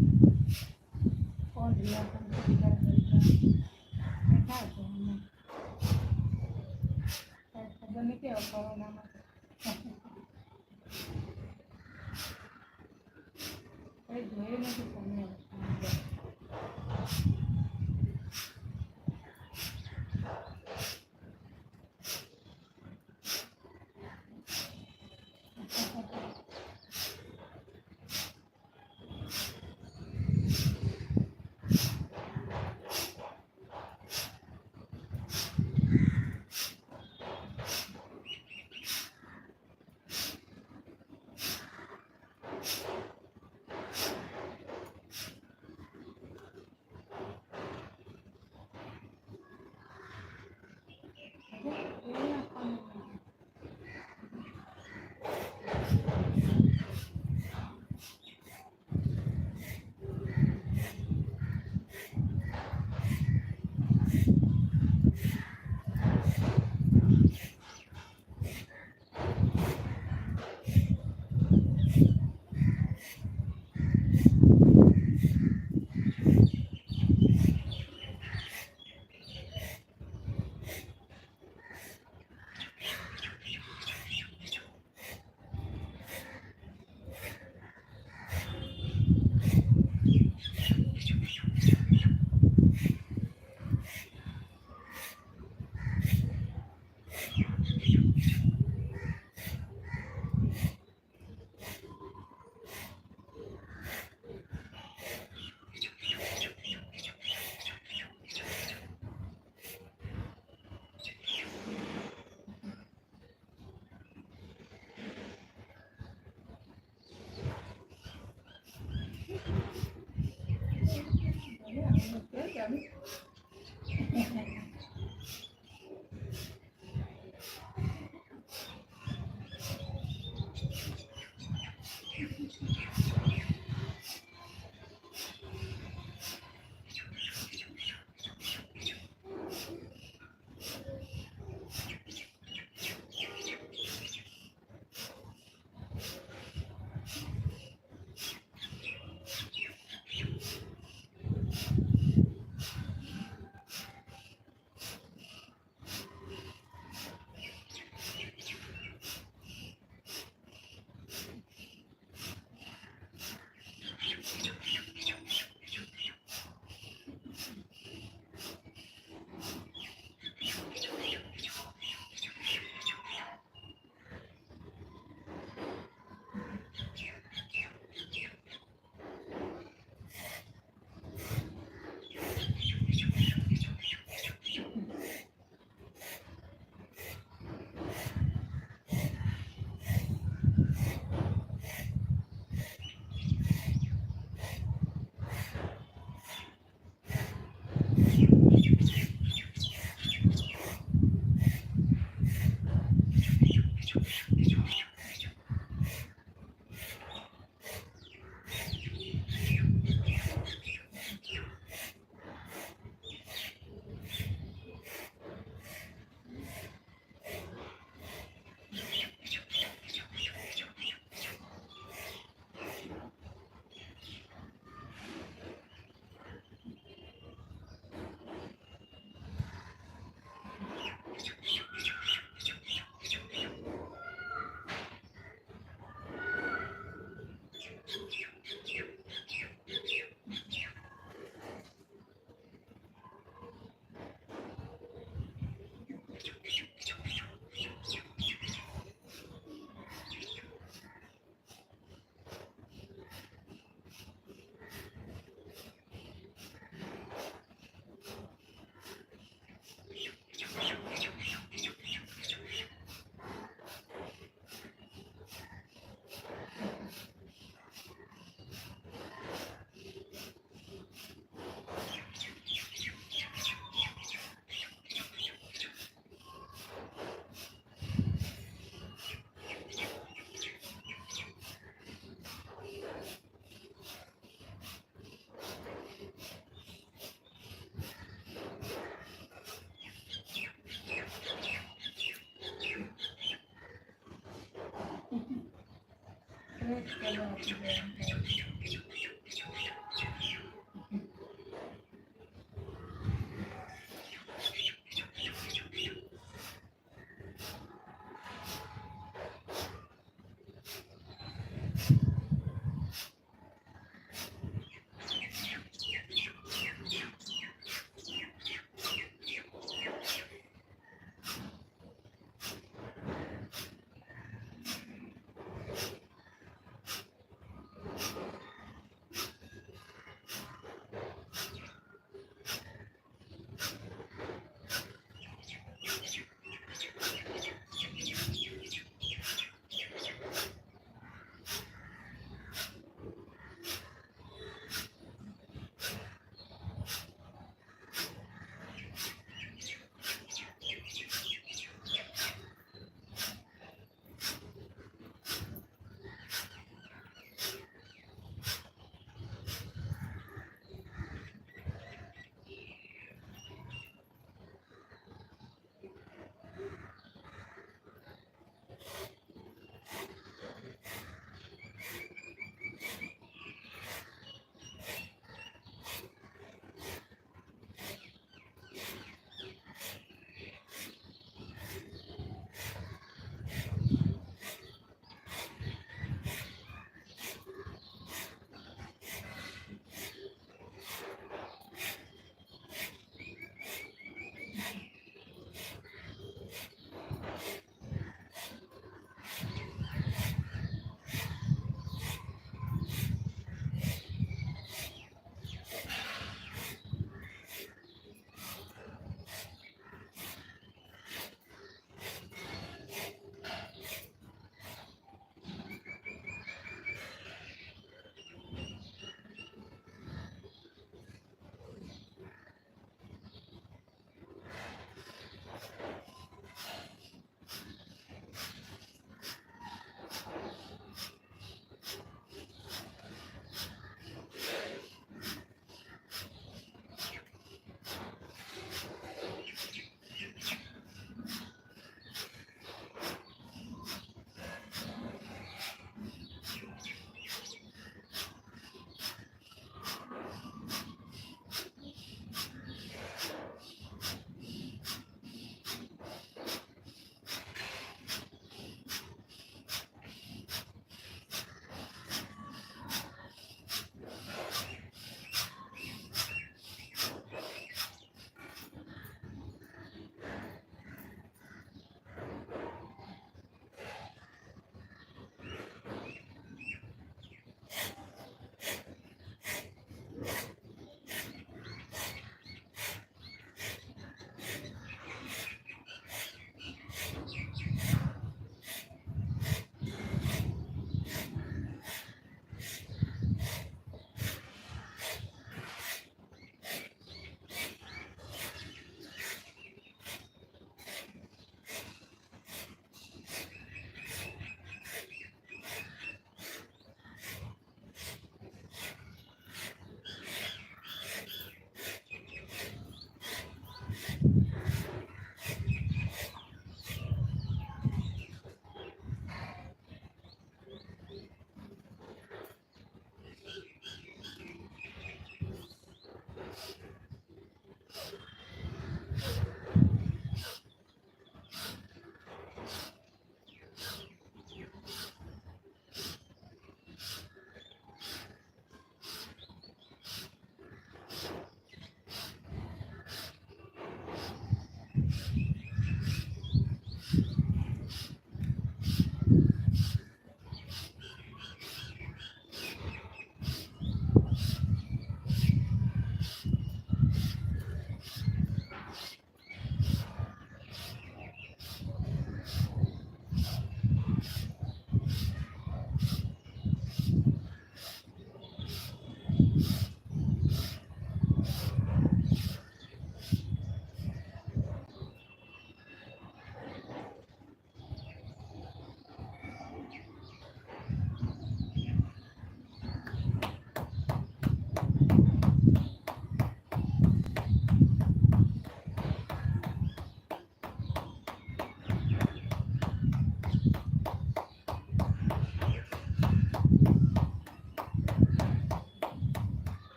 કોણ રહ્યા પણ બેઠા છે અમને ખબર નહીં કેવો કોરોનામાં કંઈ જોયું નથી તમે ચાલુ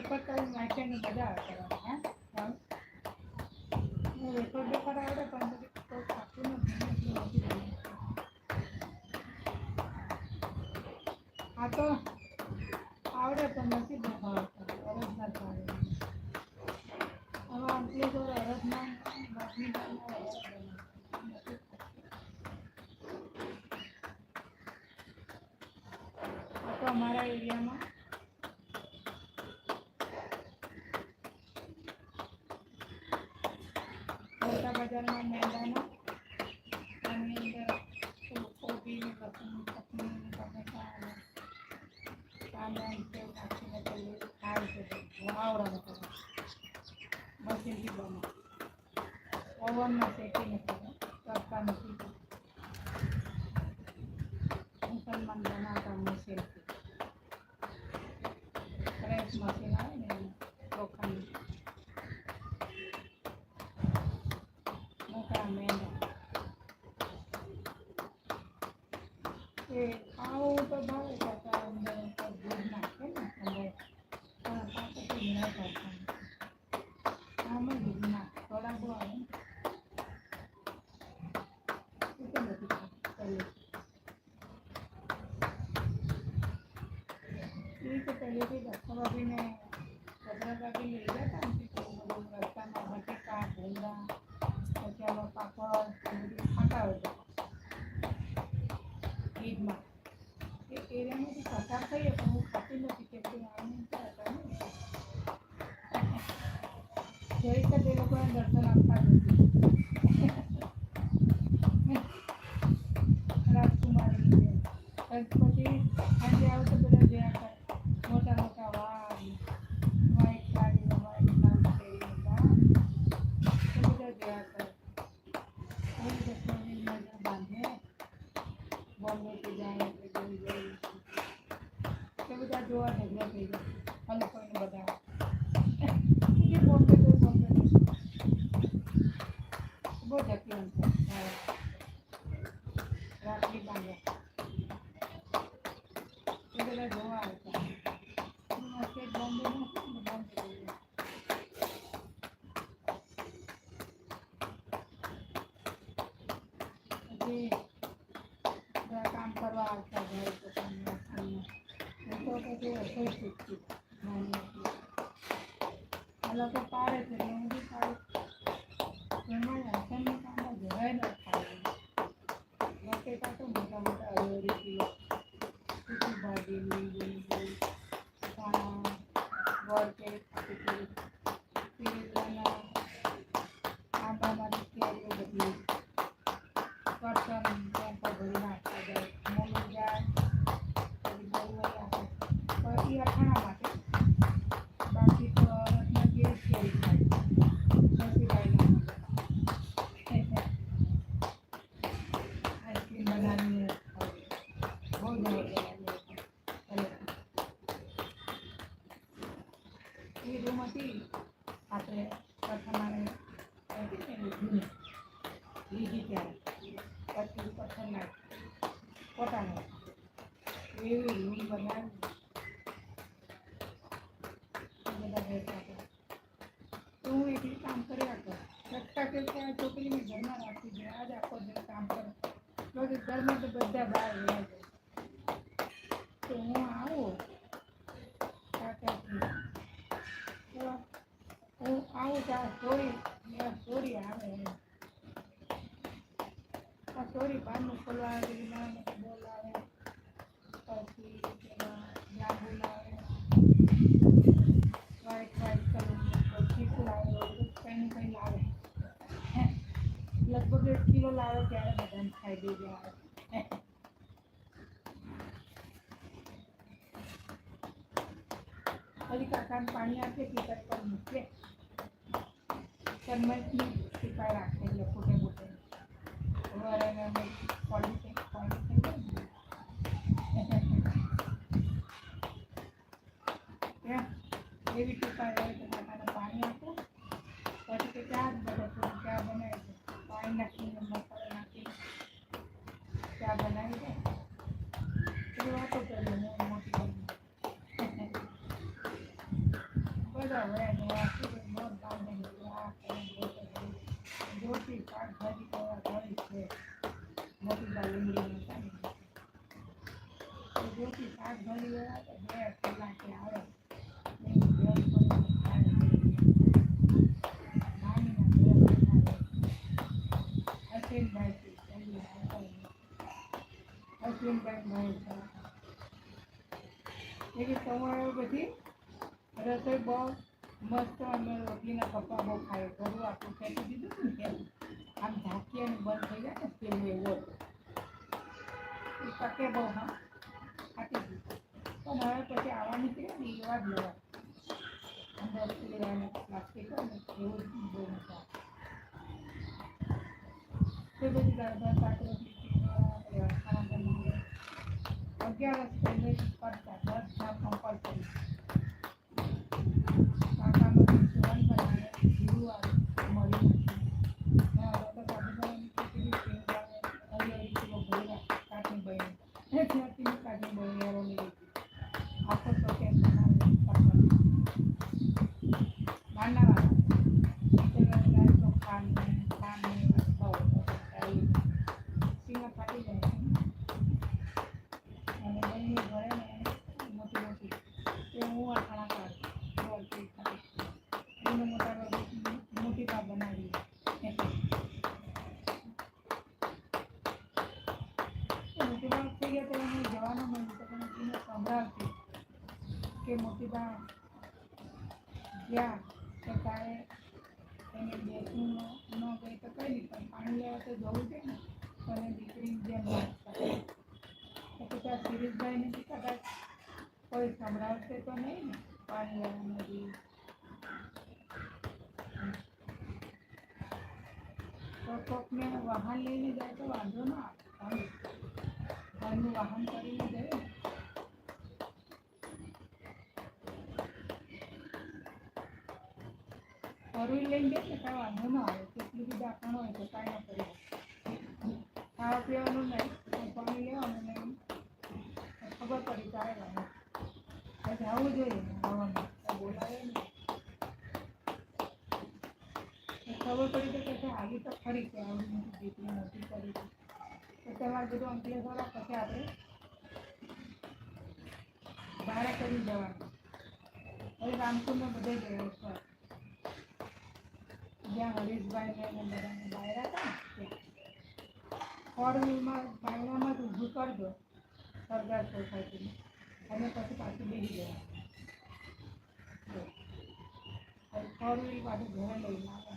વેફર કરી નાખીને બધા કરવાના હા વેફર બેફર આવડે પણ બધી કોઈ ખાતું નથી એટલે નથી બનાવતા. આ તો આવડે પણ નથી બનાવતા અરજ ના ભાવે હવે આટલી તો અરજના બાકી તો અમારા એરિયામાં મોટા બજારમાં મેદાનો એની અંદર કોબી ને લસણ ચટણી ટમેટા અને કાંદા સેવ નાખીને પેલું ખાય છે આવડે કરે મશીનથી બને ઓવનમાં શેકીને કરે તડકા નથી મુસલમાન બનાવતા મશીનથી ફ્રેશ મશીન આવે ને લોખંડની મોટા મેંદા એ ખાવું તો ભાવે કરતા અંદર દૂધ નાખે ને અંદર પણ પાછળથી ન કરતા આમાં દૂધ નાખે થોડા બહુ આવે ને એ તો નથી ખાતું એ તો પહેલેથી દક્ષા ભાભીને કચરા ભાભી લઈ ગયા હતા ને બધું રસ્તામાં બટેકા ભૂંગળા પછી આમાં પાપડ બધું ખાતા હોય ઈદમાં એ એરિયામાંથી પસાર થઈએ પણ હું ખાતી નથી કેમ કે આવીને હતા ને જઈ તો તે લોકોને દર્શન આપતા નથી રાજકુમારી પછી આજે આવું તો બધા જોયા કરે મોટા મોટા વાઘ વ્હાઈટ સાડી વ્હાઈટ બ્લાઉઝ પહેરીને એ બધા જોયા કરે એવી દર્શનની નજર બાંધે બોમ્બેથી જાય એટલે જોઈ જોઈ એ બધા જોવા ઢગલા થઈ જાય અને કોઈને બધા બોમ્બે બહુ જતી અંતર રાખડી બાંધ્યા એ બધા જોવા આવતા માર્કેટ બોમ્બે નથી બોમ્બે જોઈએ પછી બધા કામ કરવા આવતા ઘરે પોતાના હું તો પછી રસોઈ શીખતી નાની હતી આ લોકો પાડે છે એટલે હું બી પાડું એમાં રાશનનું કામ જરાય ન થાય બટેકા તો મોટા મોટા અઢી કિલો સૂકી ભાજી લીલી ધાણા ગોળ કેરી ખાતી પીલીના આંબામાંથી કેરીઓ બધી કરસન ત્યાં પર ભરી નાખતા જાય મોલું જાય પછી બહુ આપે પણ એ અઠાણા માટે બાકી તો રસના કેરી કેરી ખાય નરસિંહભાઈના આઈસ્ક્રીમ બનાવીને બહુ એ રૂમ હતી આપણે પ્રથમાને લીધી ત્યારે પછી પથ્થર નાખી પોતાનો એવી રૂમ બનાવી બધા રહેતા હતા તો હું એકલી કામ કર્યા કરું રસ્તા કરતા છોકરીને ઘરમાં રાખી દે આજ આખો દિવસ કામ કરે પછી ઘરમાં તો બધા બહાર રહ્યા જાય તો હું આવું કાકાથી હું આવું ત્યાં ચોરી આવે આ ચોરી બહારનું ખોલવા આવે બોલાવે પછી તેમાં લાંબુ લાવે વ્હાઈટ કલરનું ચીકુ લાવે કંઈ કંઈ લાવે લગભગ 1 કિલો લાવે ત્યારે બધાને ખાઈ દઈ જાય હજી કાકાને પાણી આપીએ પીતર પર મૂકીએ ચમચની ટીપાઈ રાખે એટલે ફૂટે ફૂટે વરાને પોલી થઈ જાય એવી ટીપાઈ હોય તો કાકાને પાણી આપો પછી કે ચા જ બધે ચા બનાવી દે પાણી નાખીને મસાલો નાખીને ચા બનાવી દે એ વાતો કરીએ હું મોટી બની રોટી શાકભાજી કરવા ઘણી છે મોટી બા લીમડીની સામે રોટી શાકભાજી વાળા તો 2 કલાકે આવે એની બેન પણ ખાય નાનીના ઘરે અશ્વિનભાઈ અશ્વિનભાઈ એવી સવારે બધી રસોઈ બહુ મસ્ત અમે રોટલીના કપા બહુ ખાય ઘરું આખું ફેંકી દીધું ને તેમ આમ ઢાંકી અને બંધ થઈ જાય ને તેવું એવો એ પકે બહુ હા ખાતી દીધું પણ હવે પછી આવવાની છે ને એવા જ લેવા અંદર લેવાને પ્લાસ્ટિક હોય ને એવું જ બહુ મજા તે બધી દાળ ભાત શાક રોટલી ખાના બનાવે 11 પહેલે કરતા બધા કમ્પલસરી કાકામાંથી સુવન બનાવે જીરું આવે મળી નથી હવે તો કાજુબાઈની ખીચડી શેંગાને અઢી કિલો ભરી કાચની બની ત્યાંથી કાચની બની લીધી આખો તો કેમ બનાવે નાના વાળા તો ખાંડ બહુ સીંગા ફાટી જાય અને બહેની ઘરે ને મોટી મોટી તે હું અથાણા કાઢું બોલતી ખાતી એને મોટી પા બનાવી મોટી બા થઈ ગયા તો એને જવાનું મળ્યું તો પણ એને સંભળાવતી કે મોટી બા ગયા તો તારે એને બેસવું ન ગઈ તો કંઈ નહીં પણ પાણી લેવા તો જવું છે ને તો એને દીકરીની જેમ તો ત્યાં શિરીષભાઈને બી કદાચ કોઈ સંભળાવશે તો નહીં ને પાણી લેવાનું બી તો કોકને વાહન લઈને જાય તો વાંધો ના આવે ઘરનું વાહન કરીને જાય ફોરવ્હીલ લઈને જાય ને કાંઈ વાંધો ના આવે કેટલી બી દાખણ હોય તો કાંઈ ના કરી ખાવા પીવાનું નહીં પાણી લેવાનું નહીં ખબર પડી તારે જવું જોઈએ આવવામાં બોલાવે ને ખબર પડી તો કે આવી તો ખરી કે આવી મોટી દીકરી નથી કરી તો તમારે બધું અંકલેશ્વર પછી આપણે ભાડે કરી જવાનું હવે રામપુરને બધે ગયો છે જ્યાં હરીશભાઈને બધાને બહાર હતા ને ત્યાં 4 વ્હીલમાં બાયણામાં જ ઊભું કરજો સરદાર સોસાયટીમાં અને પછી પાછું બેસી ગયા હવે 4 વ્હીલ પાછું ઘરે લઈને આવે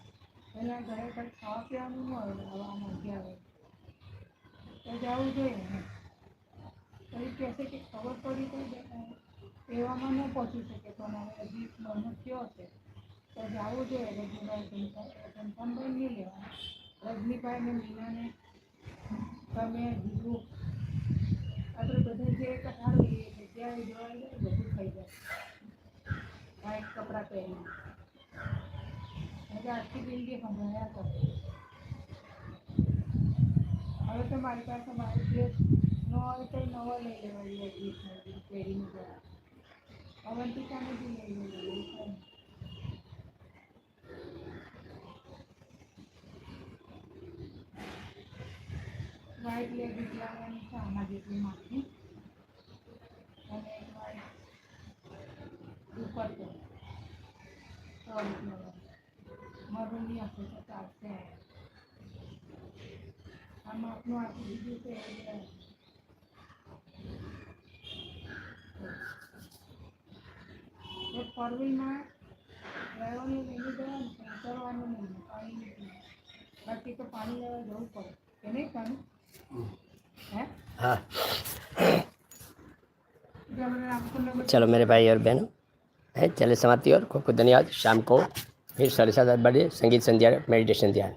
એના ઘરે કંઈ ખાવા પીવાનું ન હોય હવામાં 11 તો જવું જોઈએ ને પછી કહેશે કે ખબર પડી તો એવામાં ન પહોંચી શકે પણ હવે હજી મહિનો થયો હશે તો જવું જોઈએ રજનીભાઈ ઘનશ્યામભાઈ નહીં લેવાના રજનીભાઈને મીનાને તમે દીધું આપણે બધા જે કથારો એ જગ્યાએ જોવા જાય બધું થઈ જાય વ્હાઈટ કપડાં પહેરીને એટલે આખી જિંદગી સંભળાયા કરે હવે તો મારી પાસે મારી ડ્રેસ ન હોય તો નવો લઈ લેવાય ડ્રેસ પહેરીને જવા અવંતિકાને બી લઈ લેવાય વ્હાઈટ લેગીસ લાવવાની છે આના જેટલી માથની અને એક વ્હાઈટ દુપટ્ટો મરૂનની હશે તો ચાલશે આ માપનું આપી દીધું છે એ 4 વ્હીલમાં ડ્રાઈવરને લઈને જવાનું ઉતરવાનું નહીં પાણી નહીં બાકી તો પાણી લેવા જવું પડે કે નહીં પાણી चलो मेरे भाई और बहनों है चले समाप्ति और खूब खूब धन्यवाद शाम को फिर 7:30 बजे संगीत संध्या मेडिटेशन ध्यान